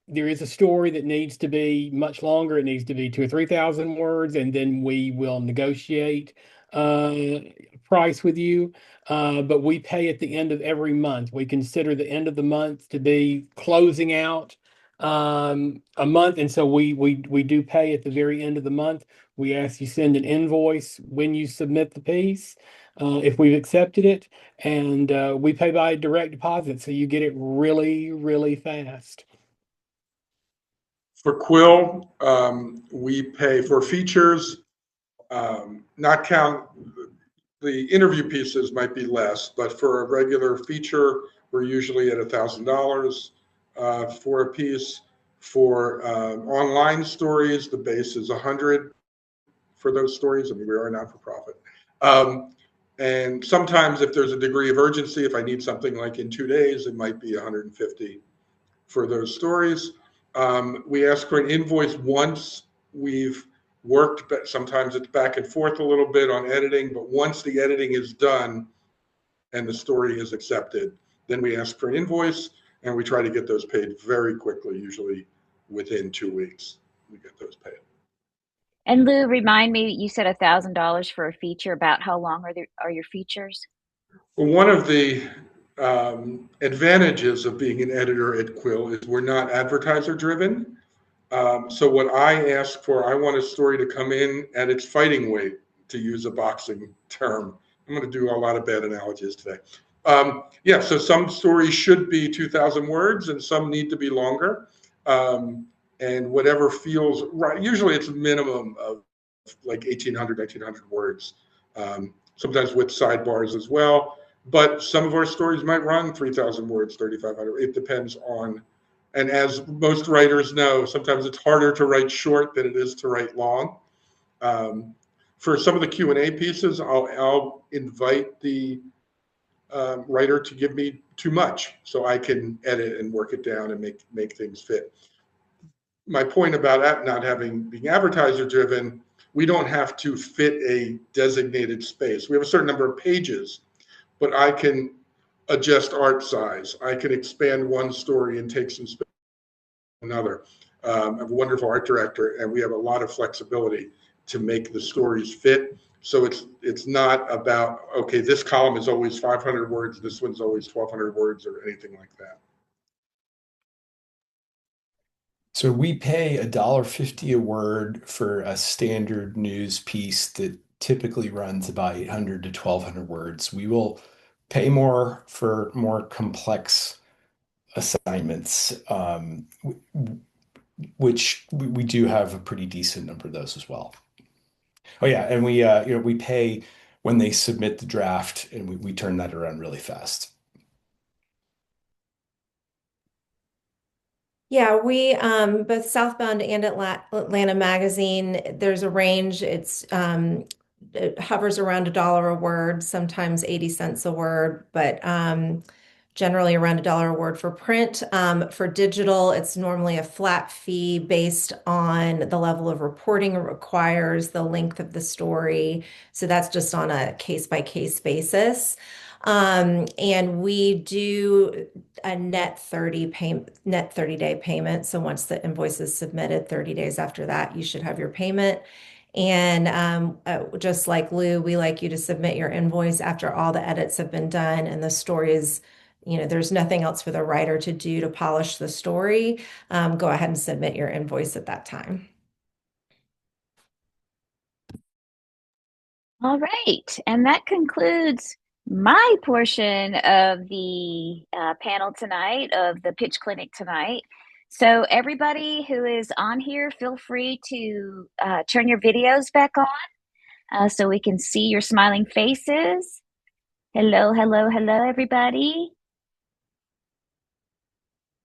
there is a story that needs to be much longer. It needs to be 2,000 or 3,000 words, and then we will negotiate price with you. But we pay at the end of every month. We consider the end of the month to be closing out a month, and so we do pay at the very end of the month. We ask you send an invoice when you submit the piece, if we've accepted it, and we pay by direct deposit, so you get it really, really fast. For Quill, we pay for features, not count the interview pieces might be less, but for a regular feature, we're usually at $1,000 for a piece. For online stories, the base is 100 for those stories. I mean, we are a not-for-profit. And sometimes if there's a degree of urgency, if I need something like in 2 days, it might be 150 for those stories. We ask for an invoice once we've worked, but sometimes it's back and forth a little bit on editing, but once the editing is done and the story is accepted, then we ask for an invoice, and we try to get those paid very quickly, usually within 2 weeks, we get those paid. And Lou, remind me, you said $1,000 for a feature. About how long are your features? Well, one of the advantages of being an editor at Quill is we're not advertiser driven. So what I ask for, I want a story to come in at its fighting weight, to use a boxing term. I'm going to do a lot of bad analogies today. Yeah, so some stories should be 2,000 words and some need to be longer. And whatever feels right, usually it's a minimum of like 1,800, 1,900 words, sometimes with sidebars as well. But some of our stories might run 3,000 words, 3,500. It depends on. And as most writers know, sometimes it's harder to write short than it is to write long. For some of the Q&A pieces, I'll invite the writer to give me too much so I can edit and work it down and make things fit. My point about that not being advertiser driven, we don't have to fit a designated space. We have a certain number of pages, but I can adjust art size. I can expand one story and take some space another. I have a wonderful art director, and we have a lot of flexibility to make the stories fit. So it's not about, okay, this column is always 500 words, this one's always 1,200 words or anything like that. So we pay $1.50 a word for a standard news piece that typically runs about 800 to 1,200 words. We will pay more for more complex assignments, which we do have a pretty decent number of those as well. Oh yeah, and we pay when they submit the draft, and we turn that around really fast. Yeah, we both Southbound and Atlanta Magazine, there's a range. It hovers around $1 a word, sometimes 80 cents a word, but generally around $1 a word for print. For digital, it's normally a flat fee based on the level of reporting it requires, the length of the story. So that's just on a case-by-case basis. And we do a net 30-day payment. So once the invoice is submitted, 30 days after that, you should have your payment. And just like Lou, we like you to submit your invoice after all the edits have been done and the story is, there's nothing else for the writer to do to polish the story. Go ahead and submit your invoice at that time. All right, and that concludes my portion of the panel tonight, of the pitch clinic tonight. So everybody who is on here, feel free to turn your videos back on so we can see your smiling faces. Hello, hello, hello, everybody.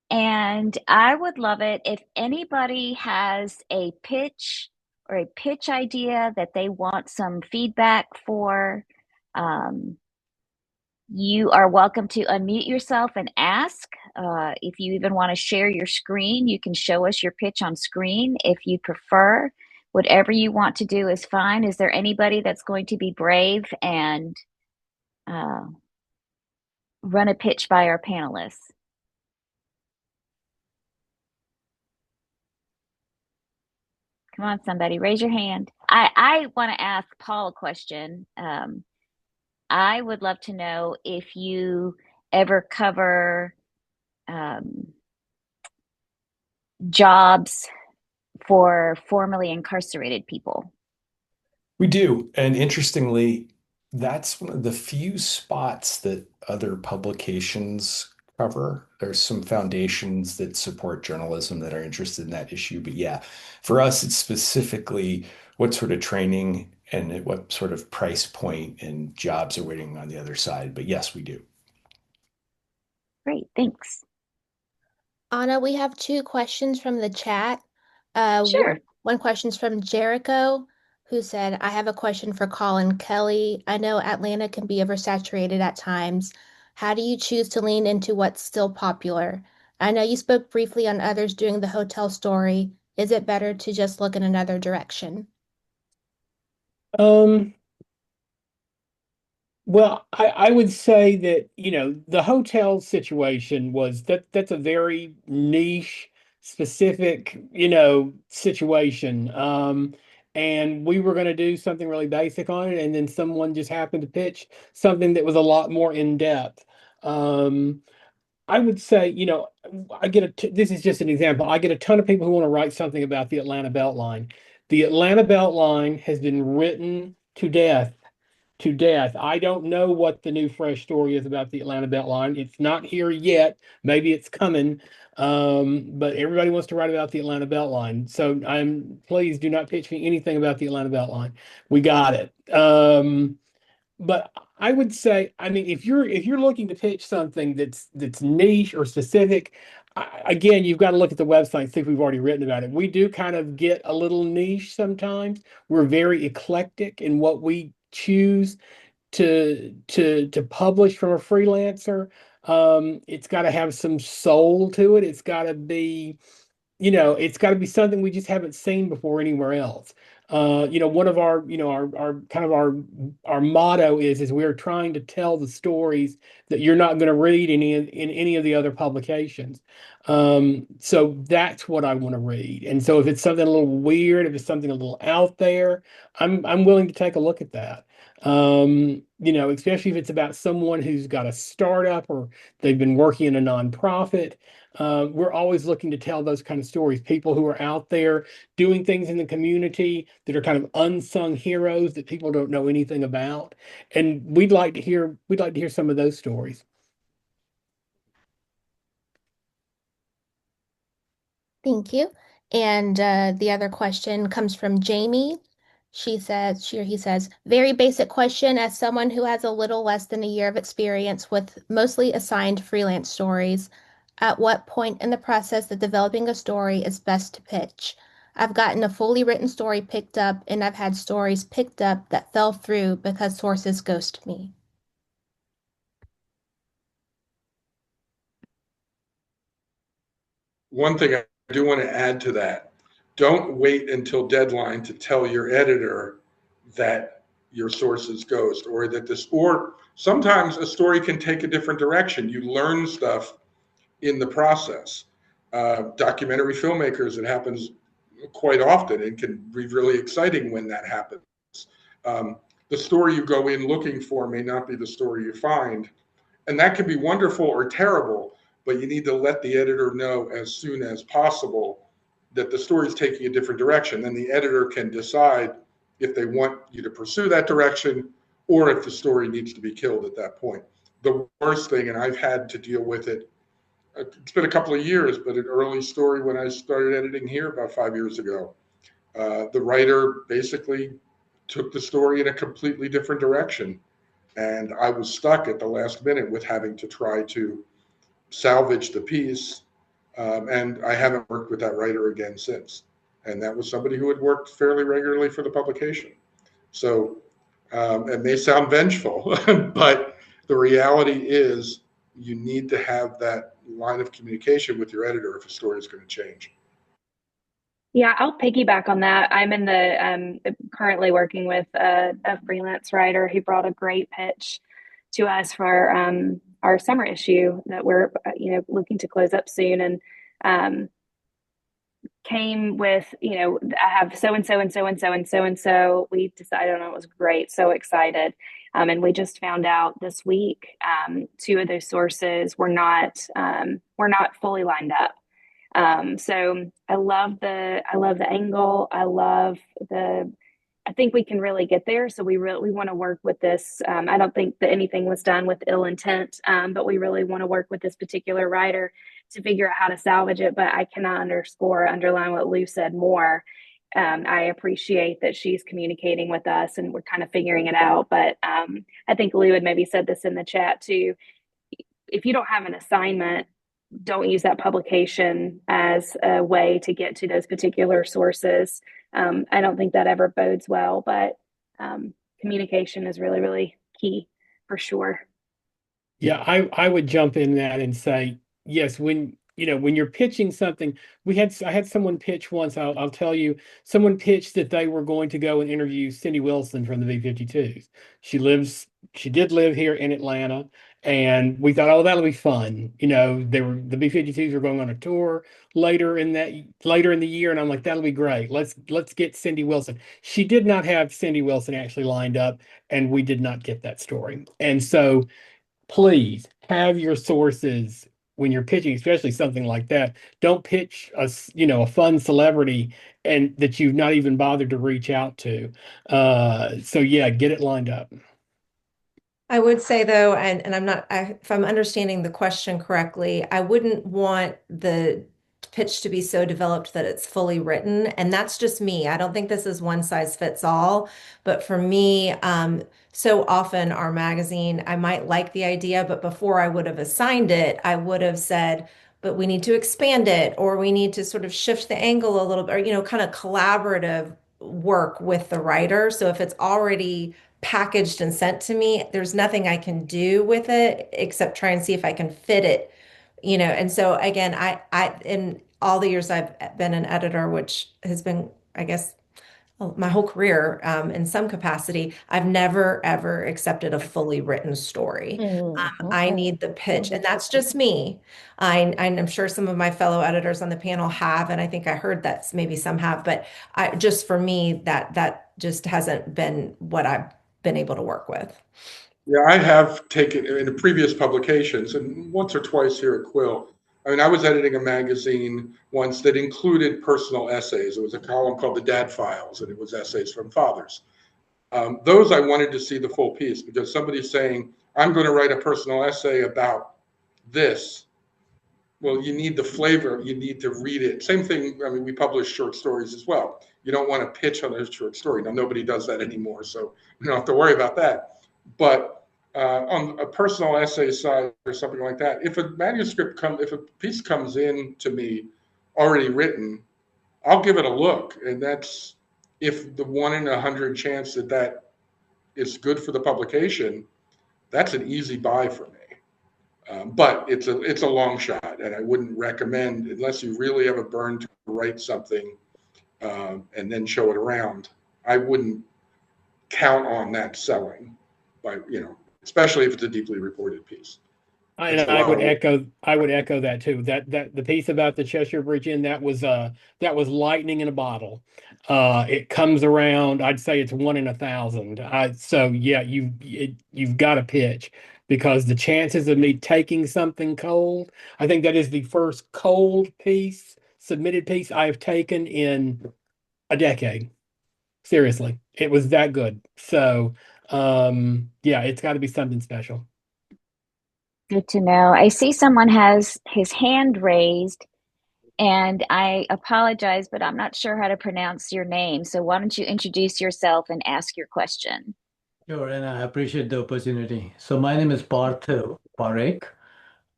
And I would love it if anybody has a pitch or a pitch idea that they want some feedback for. You are welcome to unmute yourself and ask. If you even want to share your screen, you can show us your pitch on screen if you prefer. Whatever you want to do is fine. Is there anybody that's going to be brave and run a pitch by our panelists? Come on, somebody, raise your hand. I want to ask Paul a question. I would love to know if you ever cover jobs for formerly incarcerated people. We do. And interestingly, that's one of the few spots that other publications cover. There's some foundations that support journalism that are interested in that issue. But yeah, for us, it's specifically what sort of training and at what sort of price point and jobs are waiting on the other side. But yes, we do. Great, thanks. Ana, we have 2 questions from the chat. Sure. One question's from Jericho, who said, I have a question for Collin Kelley. I know Atlanta can be oversaturated at times. How do you choose to lean into what's still popular? I know you spoke briefly on others doing the hotel story. Is it better to just look in another direction? Well, I would say that, the hotel situation that's a very niche, specific, situation. And we were going to do something really basic on it, and then someone just happened to pitch something that was a lot more in depth. I would say, this is just an example. I get a ton of people who want to write something about the Atlanta Beltline. The Atlanta Beltline has been written to death. I don't know what the new fresh story is about the Atlanta Beltline. It's not here yet. Maybe it's coming. But everybody wants to write about the Atlanta Beltline. So please do not pitch me anything about the Atlanta Beltline. We got it. But I would say, if you're looking to pitch something that's niche or specific, again, you've got to look at the website and see if we've already written about it. We do kind of get a little niche sometimes. We're very eclectic in what we choose to publish from a freelancer. It's got to have some soul to it. It's got to be, it's got to be something we just haven't seen before anywhere else. One of our, our kind of our motto is we're trying to tell the stories that you're not going to read in any of the other publications. So that's what I want to read. And so if it's something a little weird, if it's something a little out there, I'm willing to take a look at that. Especially if it's about someone who's got a startup or they've been working in a nonprofit. We're always looking to tell those kind of stories. People who are out there doing things in the community that are kind of unsung heroes that people don't know anything about. And we'd like to hear some of those stories. Thank you. And the other question comes from Jamie. She or he says, very basic question as someone who has a little less than a year of experience with mostly assigned freelance stories. At what point in the process of developing a story is best to pitch? I've gotten a fully written story picked up, and I've had stories picked up that fell through because sources ghost me. One thing I do want to add to that, don't wait until deadline to tell your editor that your source is ghost, or sometimes a story can take a different direction. You learn stuff in the process. Documentary filmmakers, it happens quite often and can be really exciting when that happens. The story you go in looking for may not be the story you find, and that can be wonderful or terrible, but you need to let the editor know as soon as possible that the story is taking a different direction. Then the editor can decide if they want you to pursue that direction or if the story needs to be killed at that point. The worst thing, and I've had to deal with it, it's been a couple of years, but an early story when I started editing here about 5 years ago, the writer basically took the story in a completely different direction. And I was stuck at the last minute with having to try to salvage the piece. And I haven't worked with that writer again since. And that was somebody who had worked fairly regularly for the publication. So it may sound vengeful, but the reality is you need to have that line of communication with your editor if a story is going to change. Yeah, I'll piggyback on that. I'm in the currently working with a freelance writer who brought a great pitch to us for our summer issue that we're looking to close up soon, and came with, I have so and so and so and so and so and so. We decided on it. It was great, so excited. And we just found out this week two of those sources were not fully lined up. So I love the angle. I think we can really get there. So we want to work with this. I don't think that anything was done with ill intent, but we really want to work with this particular writer to figure out how to salvage it. But I cannot underline what Lou said more. I appreciate that she's communicating with us and we're kind of figuring it out. But I think Lou had maybe said this in the chat too. If you don't have an assignment, don't use that publication as a way to get to those particular sources. I don't think that ever bodes well, but communication is really, really key for sure. Yeah, I would jump in that and say, yes, when you're pitching something, I had someone pitch once, I'll tell you, someone pitched that they were going to go and interview Cindy Wilson from the B-52s. She did live here in Atlanta, and we thought, oh, that'll be fun. The B-52s were going on a tour later in the year, and I'm like, that'll be great. Let's get Cindy Wilson. She did not have Cindy Wilson actually lined up, and we did not get that story. And so please have your sources when you're pitching, especially something like that. Don't pitch a fun celebrity and that you've not even bothered to reach out to. So yeah, get it lined up. I would say though, and if I'm understanding the question correctly, I wouldn't want the pitch to be so developed that it's fully written. And that's just me. I don't think this is one size fits all. But for me, so often our magazine, I might like the idea, but before I would have assigned it, I would have said, but we need to expand it, or we need to sort of shift the angle a little bit, or, kind of collaborative work with the writer. So if it's already packaged and sent to me, there's nothing I can do with it except try and see if I can fit it. And so again, I in all the years I've been an editor, which has been, I guess, my whole career, in some capacity, I've never ever accepted a fully written story. I need the pitch, and that's just me. I'm sure some of my fellow editors on the panel have, and I think I heard that maybe some have, but just for me, that just hasn't been what I've been able to work with. Yeah, I have taken in previous publications and once or twice here at Quill. I mean, I was editing a magazine once that included personal essays. It was a column called the Dad Files, and it was essays from fathers. Those I wanted to see the full piece because somebody's saying, I'm going to write a personal essay about this. Well, you need the flavor. You need to read it. Same thing. I mean, we publish short stories as well. You don't want to pitch on a short story. Now, nobody does that anymore, so you don't have to worry about that. But on a personal essay side or something like that, if a if a piece comes in to me already written, I'll give it a look. And that's if the 1 in 100 chance that is good for the publication, that's an easy buy for me. But it's a long shot, and I wouldn't recommend, unless you really have a burn to write something and then show it around, I wouldn't count on that selling, by especially if it's a deeply reported piece. And I would echo that too. That the piece about the Cheshire Bridge Inn, that was lightning in a bottle. It comes around, I'd say it's 1 in 1,000. So yeah, you've got to pitch, because the chances of me taking something cold, I think that is the first cold submitted piece I have taken in a decade. Seriously, it was that good. So yeah, it's got to be something special. Good to know. I see someone has his hand raised, and I apologize, but I'm not sure how to pronounce your name. So why don't you introduce yourself and ask your question? Sure, and I appreciate the opportunity. So my name is Partho Parekh.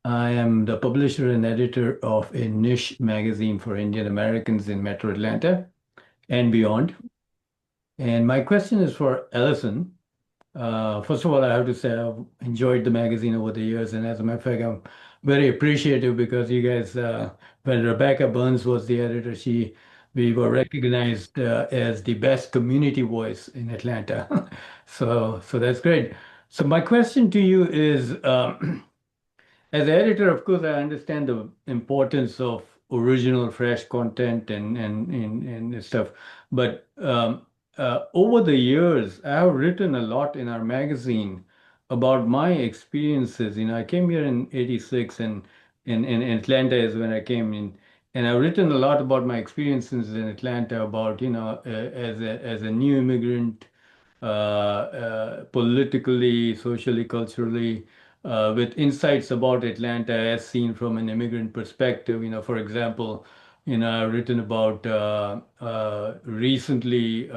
I am the publisher and editor of a niche magazine for Indian Americans in Metro Atlanta and beyond. And my question is for Allison. First of all, I have to say I've enjoyed the magazine over the years, and as a matter of fact, I'm very appreciative because you guys, when Rebecca Burns was the editor, we were recognized as the best community voice in Atlanta. So that's great. So my question to you is, as editor, of course, I understand the importance of original, fresh content and stuff. But over the years, I have written a lot in our magazine about my experiences. I came here in '86, and in Atlanta is when I came in. And I've written a lot about my experiences in Atlanta, about, as a new immigrant, politically, socially, culturally, with insights about Atlanta as seen from an immigrant perspective. For example, I've written about recently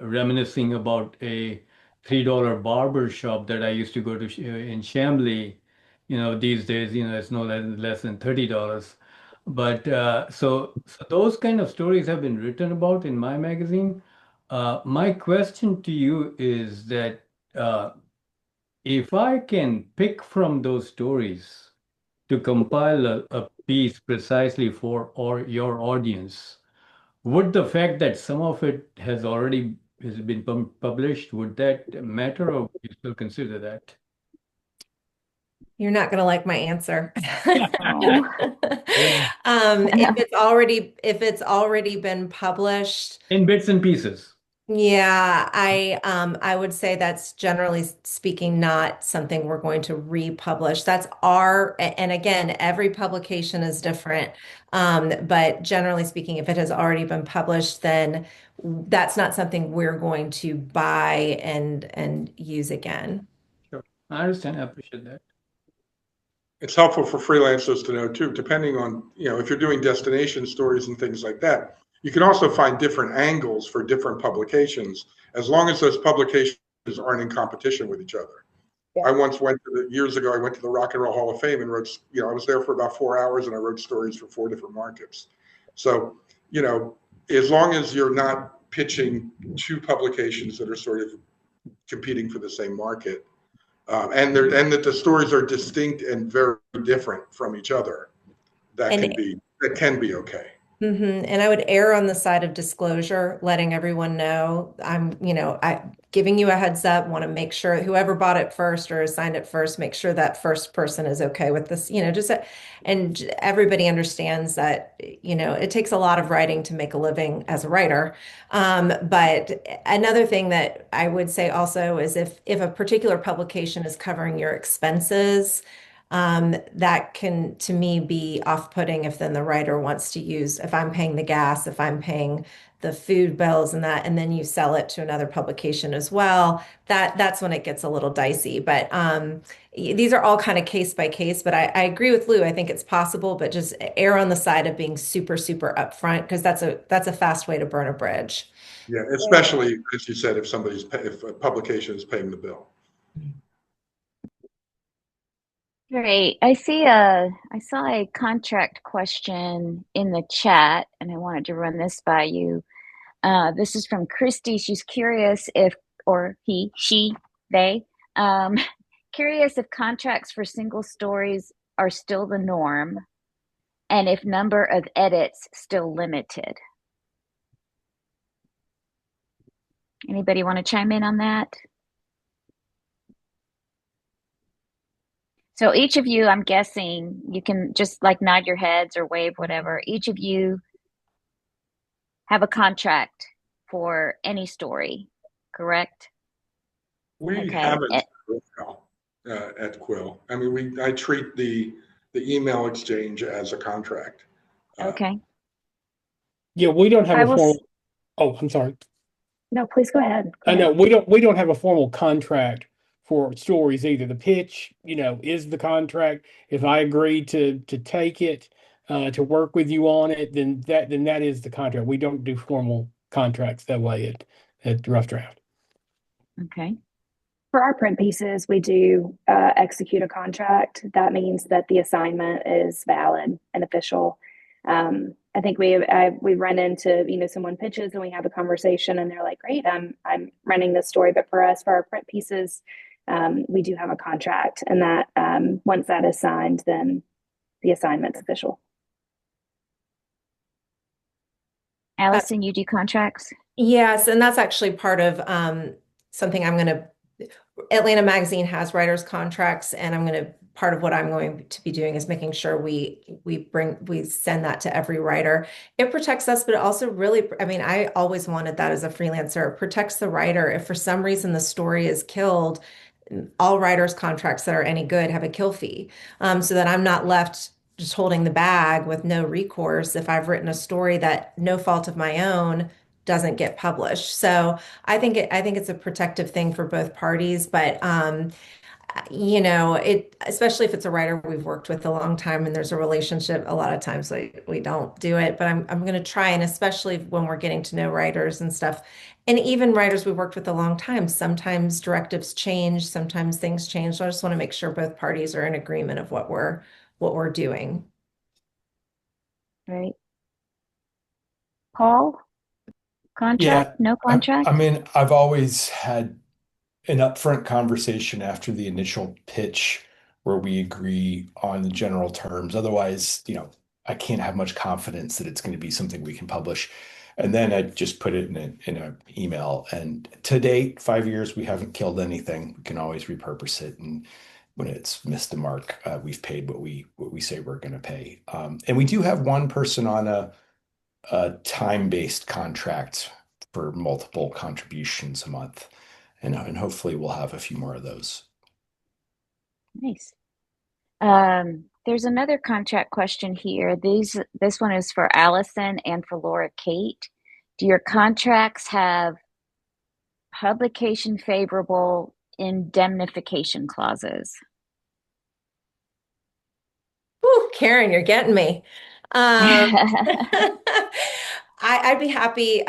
reminiscing about a $3 barber shop that I used to go to in Chamblee. These days, it's no less than $30. But so those kind of stories have been written about in my magazine. My question to you is that if I can pick from those stories to compile a piece precisely for your audience, would the fact that some of it has been published, would that matter, or would you still consider that? You're not going to like my answer. Oh. If it's already been published In bits and pieces. Yeah, I would say that's generally speaking not something we're going to republish. And again, every publication is different. But generally speaking, if it has already been published, then that's not something we're going to buy and use again. Sure. I understand. I appreciate that. It's helpful for freelancers to know too, depending on, if you're doing destination stories and things like that. You can also find different angles for different publications, as long as those publications aren't in competition with each other. Yeah. Years ago, I went to the Rock and Roll Hall of Fame and wrote, I was there for about 4 hours and I wrote stories for 4 different markets. So, as long as you're not pitching 2 publications that are sort of competing for the same market, and that the stories are distinct and very different from each other, that can be okay. And I would err on the side of disclosure, letting everyone know I giving you a heads up, want to make sure whoever bought it first or assigned it first, make sure that first person is okay with this, and everybody understands that, it takes a lot of writing to make a living as a writer. But another thing that I would say also is if a particular publication is covering your expenses, that can, to me, be off-putting if then the writer wants to use, if I'm paying the gas, if I'm paying the food bills and that, and then you sell it to another publication as well, that's when it gets a little dicey. But these are all kind of case by case, but I agree with Lou. I think it's possible, but just err on the side of being super, super upfront, because that's a fast way to burn a bridge. Yeah, especially, as you said, if a publication is paying the bill. Great. I saw a contract question in the chat, and I wanted to run this by you. This is from Christy. She's curious if, or he, she, they, curious if contracts for single stories are still the norm, and if number of edits still limited. Anybody want to chime in on that? So each of you, I'm guessing, you can just like nod your heads or wave, whatever. Each of you have a contract for any story, correct? We haven't at Quill. I mean, I treat the email exchange as a contract. Okay. Yeah, we don't have a formal. Oh, I'm sorry. No, please go ahead. I know we don't have a formal contract for stories either. The pitch, is the contract. If I agree to take it, to work with you on it, then that is the contract. We don't do formal contracts that way at Rough Draft. Okay. For our print pieces, we do execute a contract. That means that the assignment is valid and official. I think we run into, someone pitches and we have a conversation and they're like, great, I'm running this story. But for us, for our print pieces, we do have a contract, and that once that is signed, then the assignment's official. Allison, you do contracts? Yes, and that's actually part of something Atlanta Magazine has writers' contracts, and part of what I'm going to be doing is making sure we send that to every writer. It protects us, but it also really, I always wanted that as a freelancer. It protects the writer. If for some reason the story is killed, all writers' contracts that are any good have a kill fee, so that I'm not left just holding the bag with no recourse if I've written a story that no fault of my own doesn't get published. So I think it's a protective thing for both parties, but especially if it's a writer we've worked with a long time and there's a relationship, a lot of times we don't do it, but I'm going to try, and especially when we're getting to know writers and stuff, and even writers we've worked with a long time, sometimes directives change, sometimes things change. So I just want to make sure both parties are in agreement of what we're doing. Right. Paul? Contract? Yeah, No contract? I've always had an upfront conversation after the initial pitch where we agree on the general terms. Otherwise, I can't have much confidence that it's going to be something we can publish. And then I just put it in an email. And to date, 5 years, we haven't killed anything. We can always repurpose it. And when it's missed the mark, we've paid what we say we're going to pay. And we do have one person on a time-based contract for multiple contributions a month. And hopefully we'll have a few more of those. Nice. There's another contract question here. This one is for Allison and for Laura Kate. Do your contracts have publication favorable indemnification clauses? Ooh, Karen, you're getting me. I'd be happy,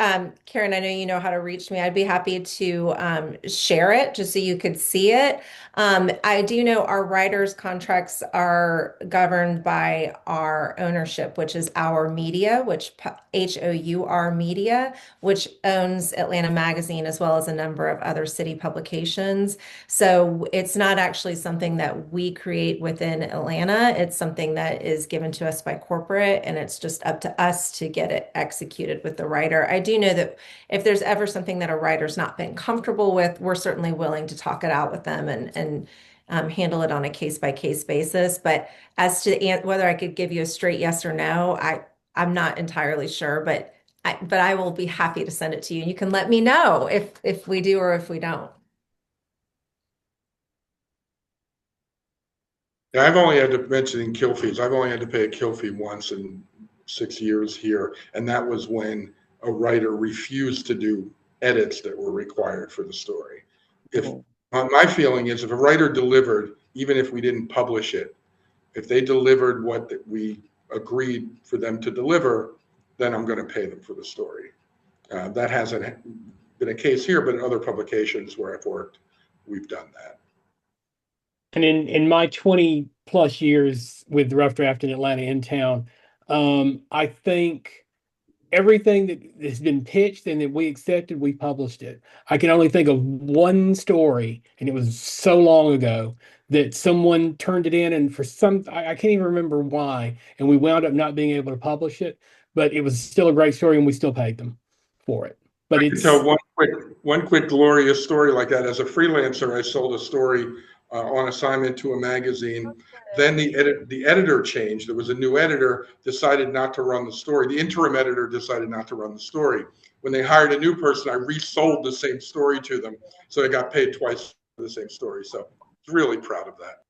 Karen, I know you know how to reach me. I'd be happy to share it just so you could see it. I do know our writers' contracts are governed by our ownership, which is Our Media, which HOUR Media, which owns Atlanta Magazine as well as a number of other city publications. So it's not actually something that we create within Atlanta. It's something that is given to us by corporate, and it's just up to us to get it executed with the writer. I do know that if there's ever something that a writer's not been comfortable with, we're certainly willing to talk it out with them and handle it on a case by case basis. But as to whether I could give you a straight yes or no, I'm not entirely sure, but I will be happy to send it to you. You can let me know if we do or if we don't. Yeah, I've only had to mention kill fees. I've only had to pay a kill fee once in 6 years here, and that was when a writer refused to do edits that were required for the story. If my feeling is if a writer delivered, even if we didn't publish it, if they delivered what we agreed for them to deliver, then I'm going to pay them for the story. That hasn't been a case here, but in other publications where I've worked, we've done that. And in my 20 plus years with Rough Draft in Atlanta Intown, I think everything that has been pitched and that we accepted, we published it. I can only think of one story, and it was so long ago that someone turned it in, and for I can't even remember why, and we wound up not being able to publish it, but it was still a great story, and we still paid them for it. But I can tell one quick glorious story like that. As a freelancer, I sold a story on assignment to a magazine. Then the editor changed. There was a new editor, decided not to run the story. The interim editor decided not to run the story. When they hired a new person, I resold the same story to them. So I got paid twice for the same story. So I was really proud of that.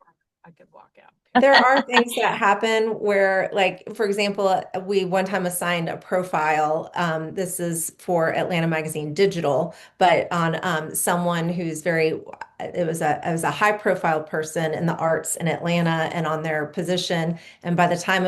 I could walk out. There are things that happen where, like, for example, we one time assigned a profile. This is for Atlanta Magazine Digital, but on someone who's it was a high profile person in the arts in Atlanta and on their position. And by the time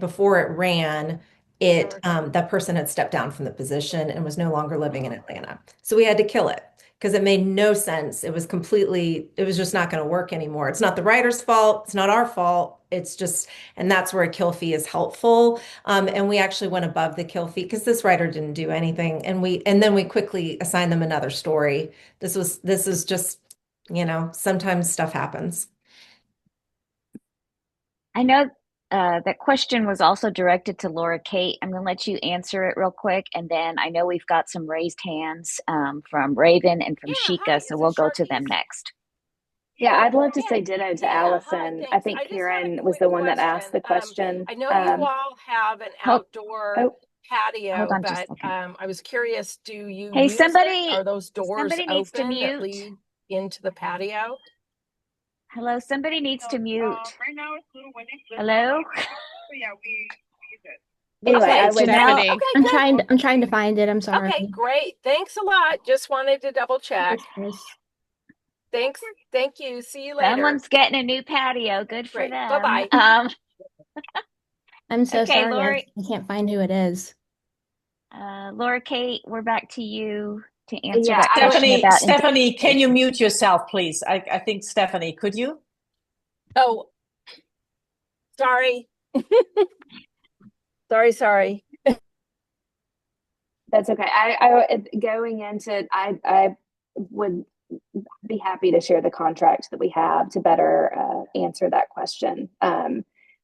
before it ran, that person had stepped down from the position and was no longer living in Atlanta. So we had to kill it, because it made no sense. It was just not going to work anymore. It's not the writer's fault. It's not our fault. It's just, and that's where a kill fee is helpful. And we actually went above the kill fee because this writer didn't do anything. And then we quickly assigned them another story. This is just, sometimes stuff happens. I know that question was also directed to Laura Kate. I'm going to let you answer it real quick. And then I know we've got some raised hands from Raven and from Sheikah, so we'll go to them next. Yeah, I'd love to say ditto to Allison. I think Karen was the one that asked the question. I know you all have an outdoor patio, but I was curious, do you use it? Are those doors open that lead into the patio? Hello, somebody needs to mute. Right now it's a little windy. Hello? So yeah, we use it. Anyway, Stephanie. Okay, I'm trying to find it. I'm sorry. Okay, great. Thanks a lot. Just wanted to double check. Thanks. Thank you. See you later. Someone's getting a new patio. Good for them. Bye-bye. I'm so sorry. Lori, I can't find who it is. Laura Kate, we're back to you to answer that question. Stephanie, can you mute yourself, please? I think Stephanie, could you? Oh, sorry. sorry. That's okay. I going into I would be happy to share the contract that we have to better answer that question.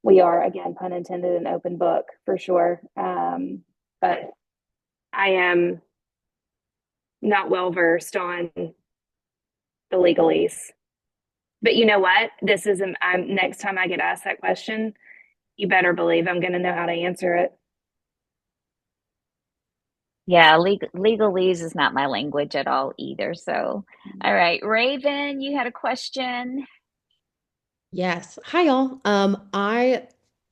We are, again, pun intended, an open book for sure. But I am not well versed on the legalese. But you know what? Next time I get asked that question, you better believe I'm going to know how to answer it. Yeah, legalese is not my language at all either. So, all right, Raven, you had a question. Yes. Hi, y'all. I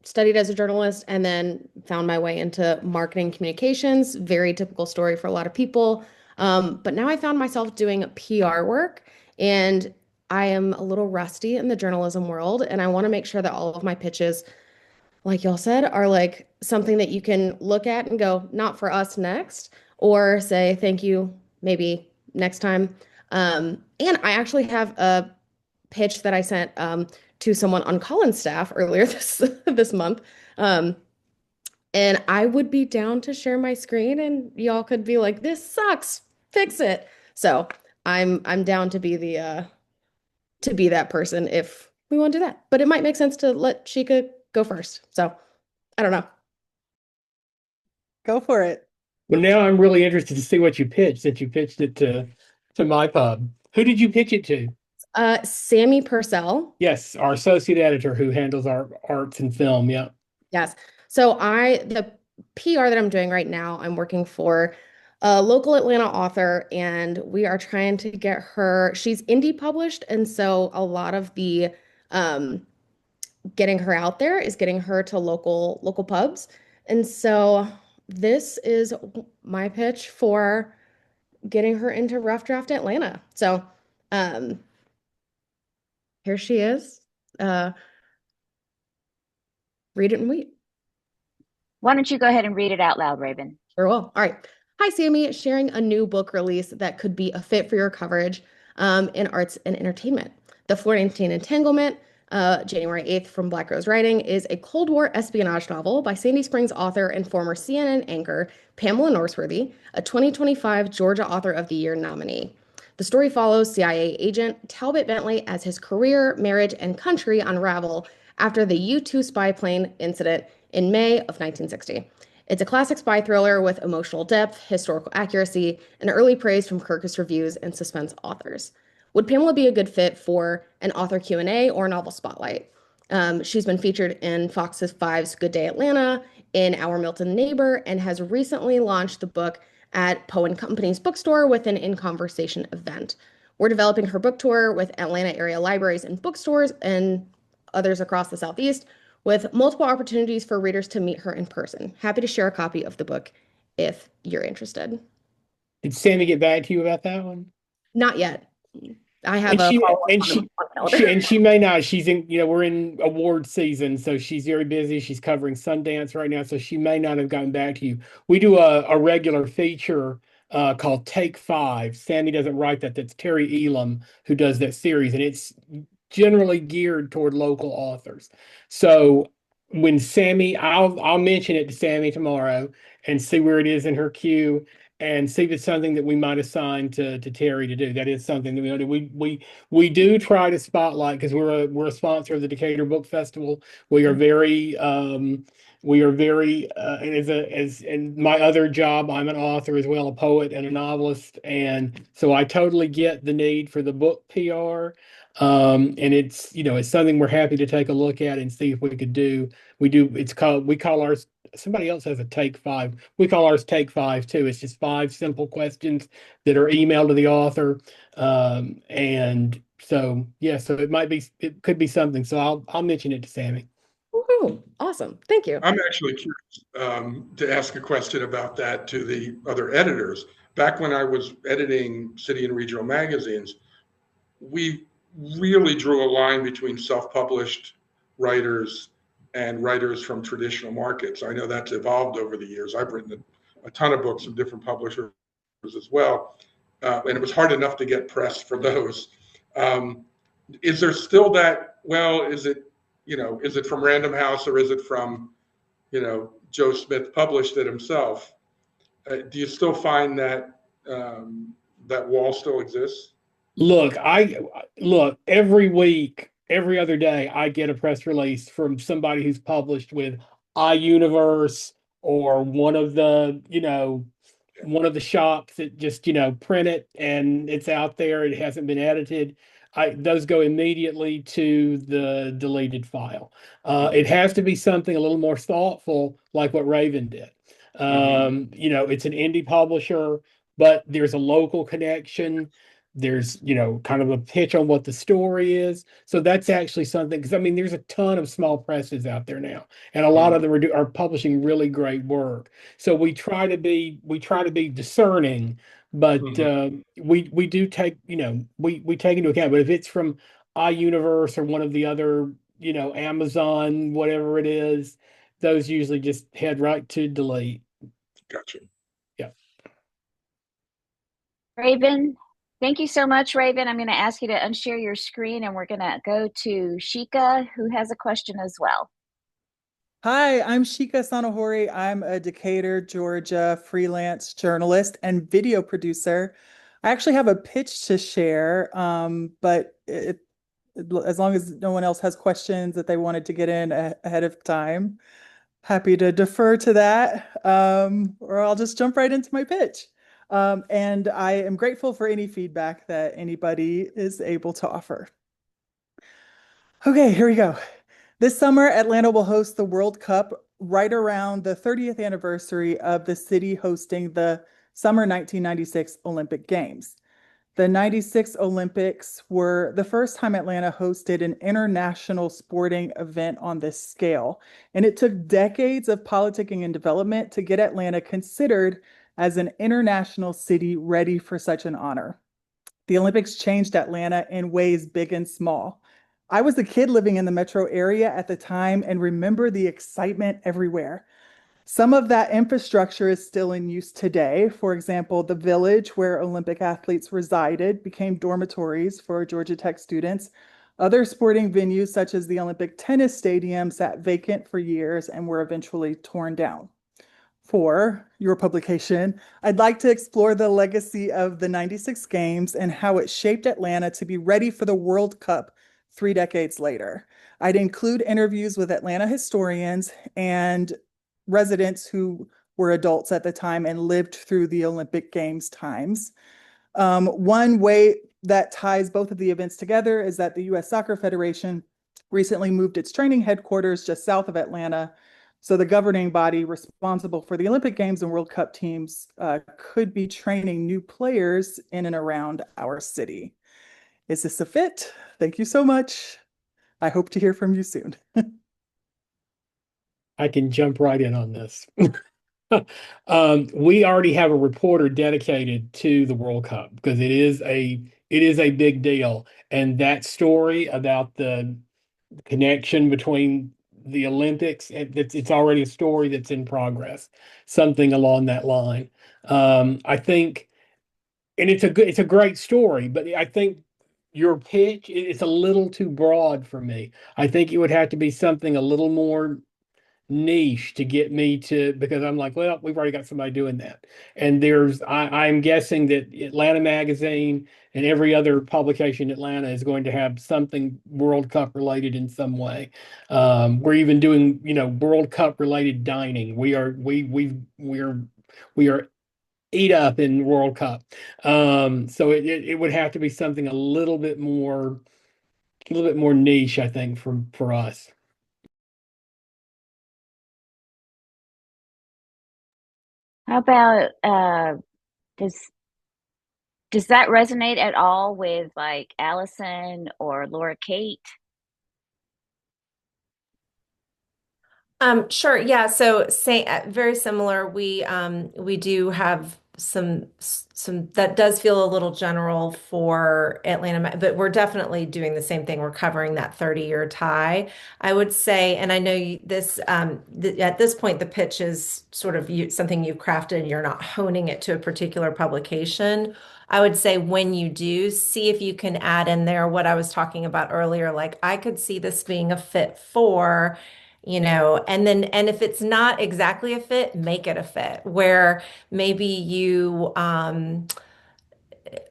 studied as a journalist and then found my way into marketing communications. Very typical story for a lot of people. But now I found myself doing PR work, and I am a little rusty in the journalism world, and I want to make sure that all of my pitches like y'all said, are like something that you can look at and go, not for us next, or say thank you, maybe next time. And I actually have a pitch that I sent to someone on Collin's staff earlier this month. And I would be down to share my screen and y'all could be like, this sucks, fix it. So I'm down to be the to be that person if we want to do that. But it might make sense to let Sheikah go first. So I don't know. Go for it. Well, now I'm really interested to see what you pitched, since you pitched it to my pub. Who did you pitch it to? Sammy Purcell. Yes, our associate editor who handles our arts and film. Yeah. Yes. So the PR that I'm doing right now, I'm working for a local Atlanta author, and we are trying to get her, she's indie published, and so a lot of the getting her out there is getting her to local pubs. And so this is my pitch for getting her into Rough Draft Atlanta. So here she is. Read it and wait. Why don't you go ahead and read it out loud, Raven? Sure will. All right. Hi, Sammy. Sharing a new book release that could be a fit for your coverage in arts and entertainment. The Florentine Entanglement, January 8th from Black Rose Writing, is a Cold War espionage novel by Sandy Springs author and former CNN anchor Pamela Norsworthy, a 2025 Georgia Author of the Year nominee. The story follows CIA agent Talbot Bentley as his career, marriage, and country unravel after the U-2 spy plane incident in May of 1960. It's a classic spy thriller with emotional depth, historical accuracy, and early praise from Kirkus Reviews and suspense authors. Would Pamela be a good fit for an author Q&A or novel spotlight? She's been featured in Fox 5's Good Day Atlanta, in Our Milton Neighbor, and has recently launched the book at Poe & Company's bookstore with an In Conversation event. We're developing her book tour with Atlanta area libraries and bookstores and others across the Southeast, with multiple opportunities for readers to meet her in person. Happy to share a copy of the book if you're interested. Did Sammy get back to you about that one? Not yet. I have she may not. She's in, we're in award season, so she's very busy. She's covering Sundance right now, so she may not have gotten back to you. We do a regular feature called Take Five. Sammy doesn't write that. That's Terry Elam who does that series, and it's generally geared toward local authors. So when Sammy, I'll mention it to Sammy tomorrow and see where it is in her queue and see if it's something that we might assign to Terry to do. That is something that we do. We do try to spotlight, because we're a sponsor of the Decatur Book Festival. We are very and in my other job, I'm an author as well, a poet and a novelist, and so I totally get the need for the book PR. And it's something we're happy to take a look at and see if we could do. We call ours, somebody else has a Take Five. We call ours Take Five too. It's just 5 simple questions that are emailed to the author. And so so it could be something. So I'll mention it to Sammy. Woohoo! Awesome. Thank you. I'm actually curious to ask a question about that to the other editors. Back when I was editing city and regional magazines, we really drew a line between self-published writers and writers from traditional markets. I know that's evolved over the years. I've written a ton of books from different publishers as well, and it was hard enough to get press for those. Is there still that? Well, is it from Random House, or is it from Joe Smith published it himself? Do you still find that that wall still exists? Look, every week, every other day, I get a press release from somebody who's published with iUniverse or one of the shops that just, print it and it's out there. It hasn't been edited. Those go immediately to the deleted file. It has to be something a little more thoughtful, like what Raven did. It's an indie publisher, but there's a local connection. There's, kind of a pitch on what the story is. So that's actually something, because there's a ton of small presses out there now, and a lot of them are publishing really great work. So we try to be discerning, but we do take, we take into account. But if it's from iUniverse or one of the other, Amazon, whatever it is, those usually just head right to delete. Gotcha. Yeah. Raven, thank you so much, Raven. I'm going to ask you to unshare your screen, and we're going to go to Shika, who has a question as well. Hi, I'm Shika Sanahori. I'm a Decatur, Georgia freelance journalist and video producer. I actually have a pitch to share, but as long as no one else has questions that they wanted to get in ahead of time, happy to defer to that, or I'll just jump right into my pitch. And I am grateful for any feedback that anybody is able to offer. Okay, here we go. This summer, Atlanta will host the World Cup right around the 30th anniversary of the city hosting the summer 1996 Olympic Games. The 96 Olympics were the first time Atlanta hosted an international sporting event on this scale, and it took decades of politicking and development to get Atlanta considered as an international city ready for such an honor. The Olympics changed Atlanta in ways big and small. I was a kid living in the metro area at the time and remember the excitement everywhere. Some of that infrastructure is still in use today. For example, the village where Olympic athletes resided became dormitories for Georgia Tech students. Other sporting venues, such as the Olympic tennis stadium, sat vacant for years and were eventually torn down. For your publication, I'd like to explore the legacy of the 96 Games and how it shaped Atlanta to be ready for the World Cup 3 decades later. I'd include interviews with Atlanta historians and residents who were adults at the time and lived through the Olympic Games times. One way that ties both of the events together is that the U.S. Soccer Federation recently moved its training headquarters just south of Atlanta, so the governing body responsible for the Olympic Games and World Cup teams could be training new players in and around our city. Is this a fit? Thank you so much. I hope to hear from you soon. I can jump right in on this. We already have a reporter dedicated to the World Cup because it is a big deal. And that story about the connection between the Olympics, it's already a story that's in progress, something along that line. I think, and it's a great story, but I think your pitch, it's a little too broad for me. I think it would have to be something a little more niche to get me to, because I'm like, well, we've already got somebody doing that. And I'm guessing that Atlanta Magazine and every other publication in Atlanta is going to have something World Cup related in some way. We're even doing, World Cup related dining. We are eat up in World Cup. So it would have to be something a little bit more niche, I think, for us. How about does that resonate at all with like Allison or Laura Kate? Sure. Yeah. So very similar. We do have some that does feel a little general for Atlanta, but we're definitely doing the same thing. We're covering that 30-year tie, I would say. And I know this at this point, the pitch is sort of something you've crafted. You're not honing it to a particular publication. I would say when you do, see if you can add in there what I was talking about earlier. Like I could see this being a fit for, and if it's not exactly a fit, make it a fit where maybe you, I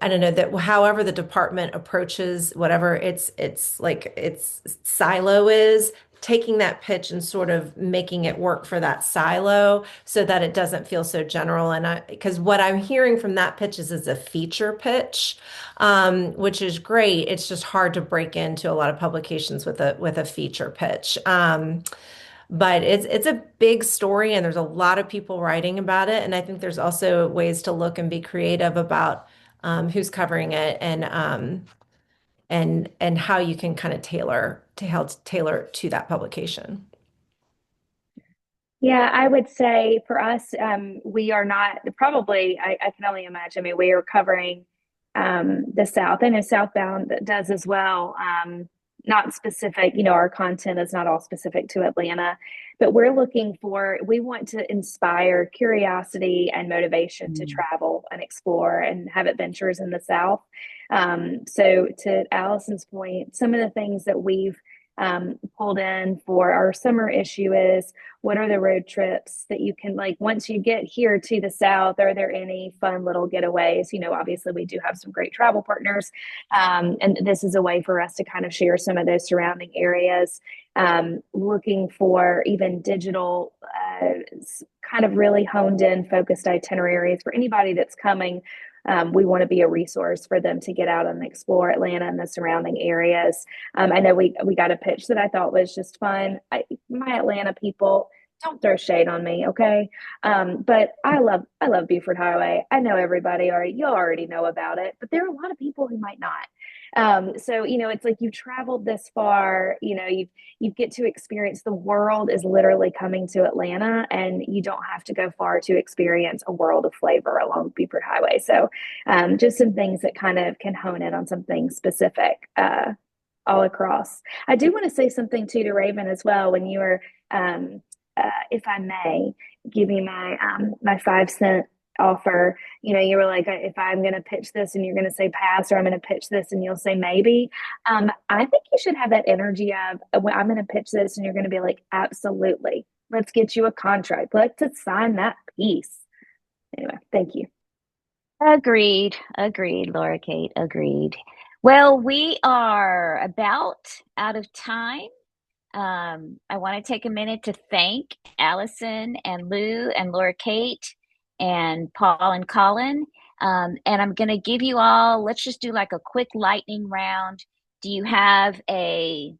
don't know, that however the department approaches whatever its silo is, taking that pitch and sort of making it work for that silo so that it doesn't feel so general. And because what I'm hearing from that pitch is a feature pitch, which is great. It's just hard to break into a lot of publications with a feature pitch. But it's a big story and there's a lot of people writing about it. And I think there's also ways to look and be creative about who's covering it and how you can kind of tailor to that publication. Yeah, I would say for us, we are not probably, I can only imagine, we are covering the South. I know Southbound does as well. not specific, our content is not all specific to Atlanta, but we want to inspire curiosity and motivation to travel and explore and have adventures in the South. So to Allison's point, some of the things that we've pulled in for our summer issue is, what are the road trips that you can, like, once you get here to the South, are there any fun little getaways? Obviously we do have some great travel partners. And this is a way for us to kind of share some of those surrounding areas, looking for even digital, kind of really honed in, focused itineraries for anybody that's coming. We want to be a resource for them to get out and explore Atlanta and the surrounding areas. I know we got a pitch that I thought was just fun. My Atlanta people, don't throw shade on me, okay? But I love Buford Highway. I know you already know about it, but there are a lot of people who might not. So, it's like you've traveled this far, you get to experience, the world is literally coming to Atlanta, and you don't have to go far to experience a world of flavor along Buford Highway. So, just some things that kind of can hone in on something specific, all across. I do want to say something too to Raven as well. When you were, if I may give you my 5-cent offer, you were like, if I'm going to pitch this and you're going to say pass, or I'm going to pitch this and you'll say maybe, I think you should have that energy of, I'm going to pitch this and you're going to be like, absolutely, let's get you a contract, let's sign that piece. Anyway, thank you. Agreed, Laura Kate, agreed. Well, we are about out of time. I want to take a minute to thank Allison and Lou and Laura Kate and Paul and Collin. And I'm going to give you all, let's just do like a quick lightning round. Do you have a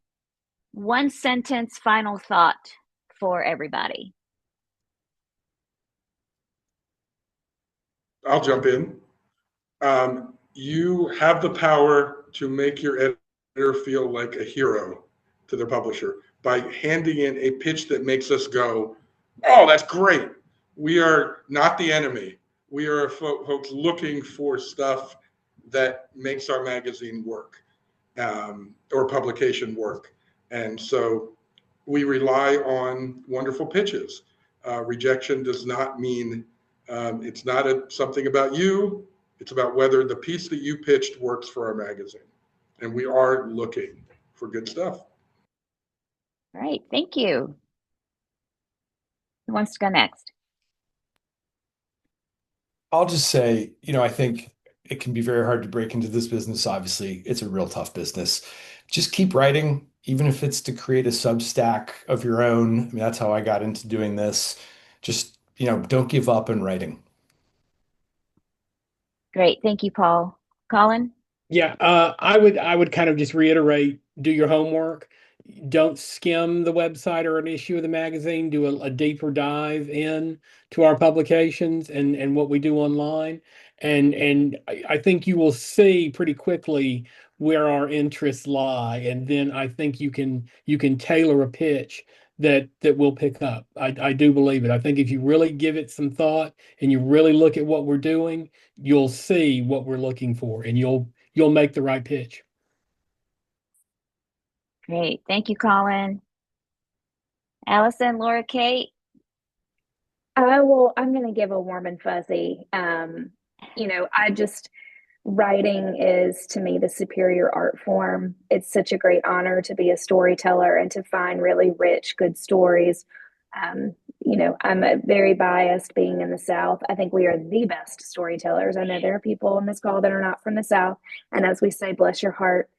1-sentence final thought for everybody? I'll jump in. You have the power to make your editor feel like a hero to their publisher by handing in a pitch that makes us go, oh, that's great. We are not the enemy. We are folks looking for stuff that makes our magazine work, or publication work. And so we rely on wonderful pitches. Rejection does not mean it's not something about you. It's about whether the piece that you pitched works for our magazine. And we are looking for good stuff. All right, thank you. Who wants to go next? I'll just say, I think it can be very hard to break into this business. Obviously, it's a real tough business. Just keep writing, even if it's to create a Substack of your own. I mean, that's how I got into doing this. Just, don't give up in writing. Great. Thank you, Paul. Collin? Yeah, I would kind of just reiterate, do your homework. Don't skim the website or an issue of the magazine. Do a deeper dive in to our publications and what we do online. And I think you will see pretty quickly where our interests lie. And then I think you can tailor a pitch that will pick up. I do believe it. I think if you really give it some thought and you really look at what we're doing, you'll see what we're looking for, and you'll make the right pitch. Great. Thank you, Collin. Allison, Laura Kate? I'm going to give a warm and fuzzy. Writing is, to me, the superior art form. It's such a great honor to be a storyteller and to find really rich, good stories. I'm very biased being in the South. I think we are the best storytellers. I know there are people on this call that are not from the South. And as we say, bless your heart.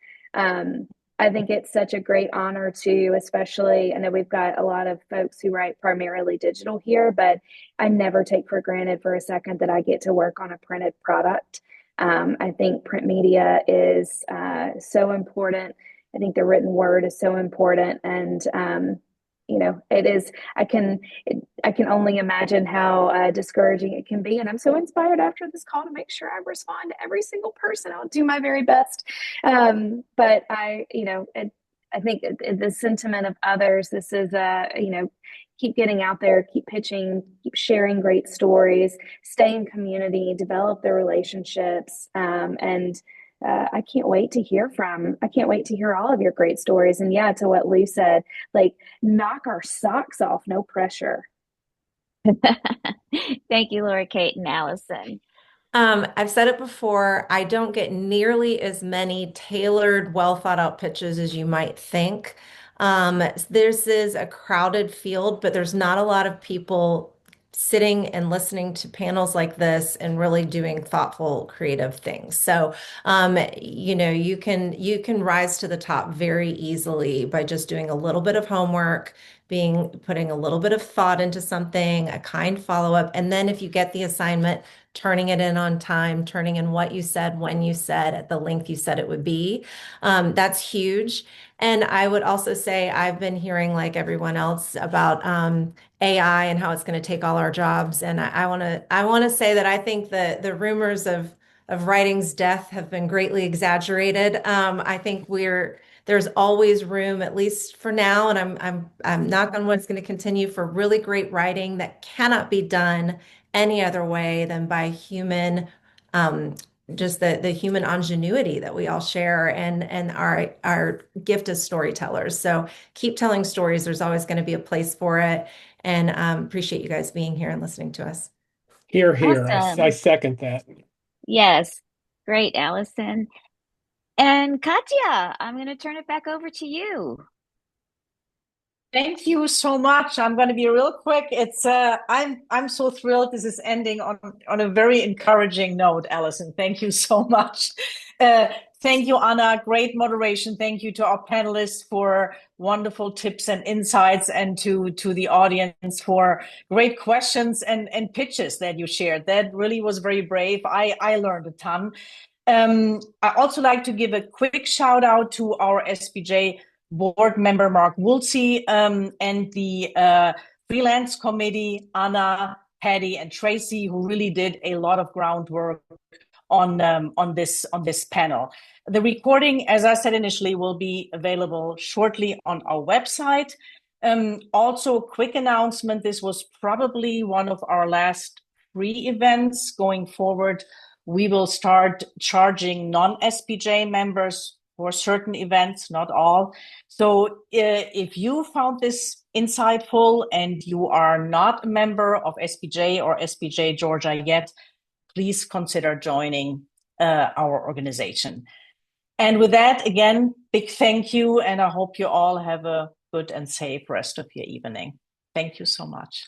I think it's such a great honor to, especially, I know we've got a lot of folks who write primarily digital here, but I never take for granted for a second that I get to work on a printed product. I think print media is so important. I think the written word is so important. And, it is, I can only imagine how discouraging it can be. And I'm so inspired after this call to make sure I respond to every single person. I'll do my very best. But I think the sentiment of others, this is, keep getting out there, keep pitching, keep sharing great stories, stay in community, develop the relationships, and I can't wait to hear all of your great stories. And yeah, to what Lou said, like, knock our socks off, no pressure. Thank you, Laura, Kate, and Allison. I've said it before, I don't get nearly as many tailored, well thought out pitches as you might think. This is a crowded field, but there's not a lot of people sitting and listening to panels like this and really doing thoughtful, creative things. So, you can rise to the top very easily by just doing a little bit of homework, putting a little bit of thought into something, a kind follow-up, and then if you get the assignment, turning it in on time, turning in what you said, when you said, at the length you said it would be. That's huge. And I would also say I've been hearing, like everyone else, about AI and how it's going to take all our jobs. And I want to say that I think the rumors of writing's death have been greatly exaggerated. I think there's always room, at least for now, and I'm knock on wood, it's going to continue, for really great writing that cannot be done any other way than by human, just the human ingenuity that we all share, and our gift as storytellers. So keep telling stories. There's always going to be a place for it, and appreciate you guys being here and listening to us. Here. Awesome. I second that. Yes, great, Allison. And Katya, I'm going to turn it back over to you. Thank you so much. I'm going to be real quick. It's I'm so thrilled this is ending on a very encouraging note, Allison. Thank you so much. Thank you, Ana. Great moderation. Thank you to our panelists for wonderful tips and insights, and to the audience for great questions and pitches that you shared. That really was very brave. I learned a ton. I also like to give a quick shout out to our SPJ board member, Mark Woolsey, and the freelance committee, Anna, Patty, and Tracy, who really did a lot of groundwork on this panel. The recording, as I said initially, will be available shortly on our website. Also, quick announcement, this was probably one of our last free events. Going forward, we will start charging non-SPJ members for certain events, not all. So if you found this insightful and you are not a member of SPJ or SPJ Georgia yet, please consider joining our organization. And with that, again, big thank you, and I hope you all have a good and safe rest of your evening. Thank you so much.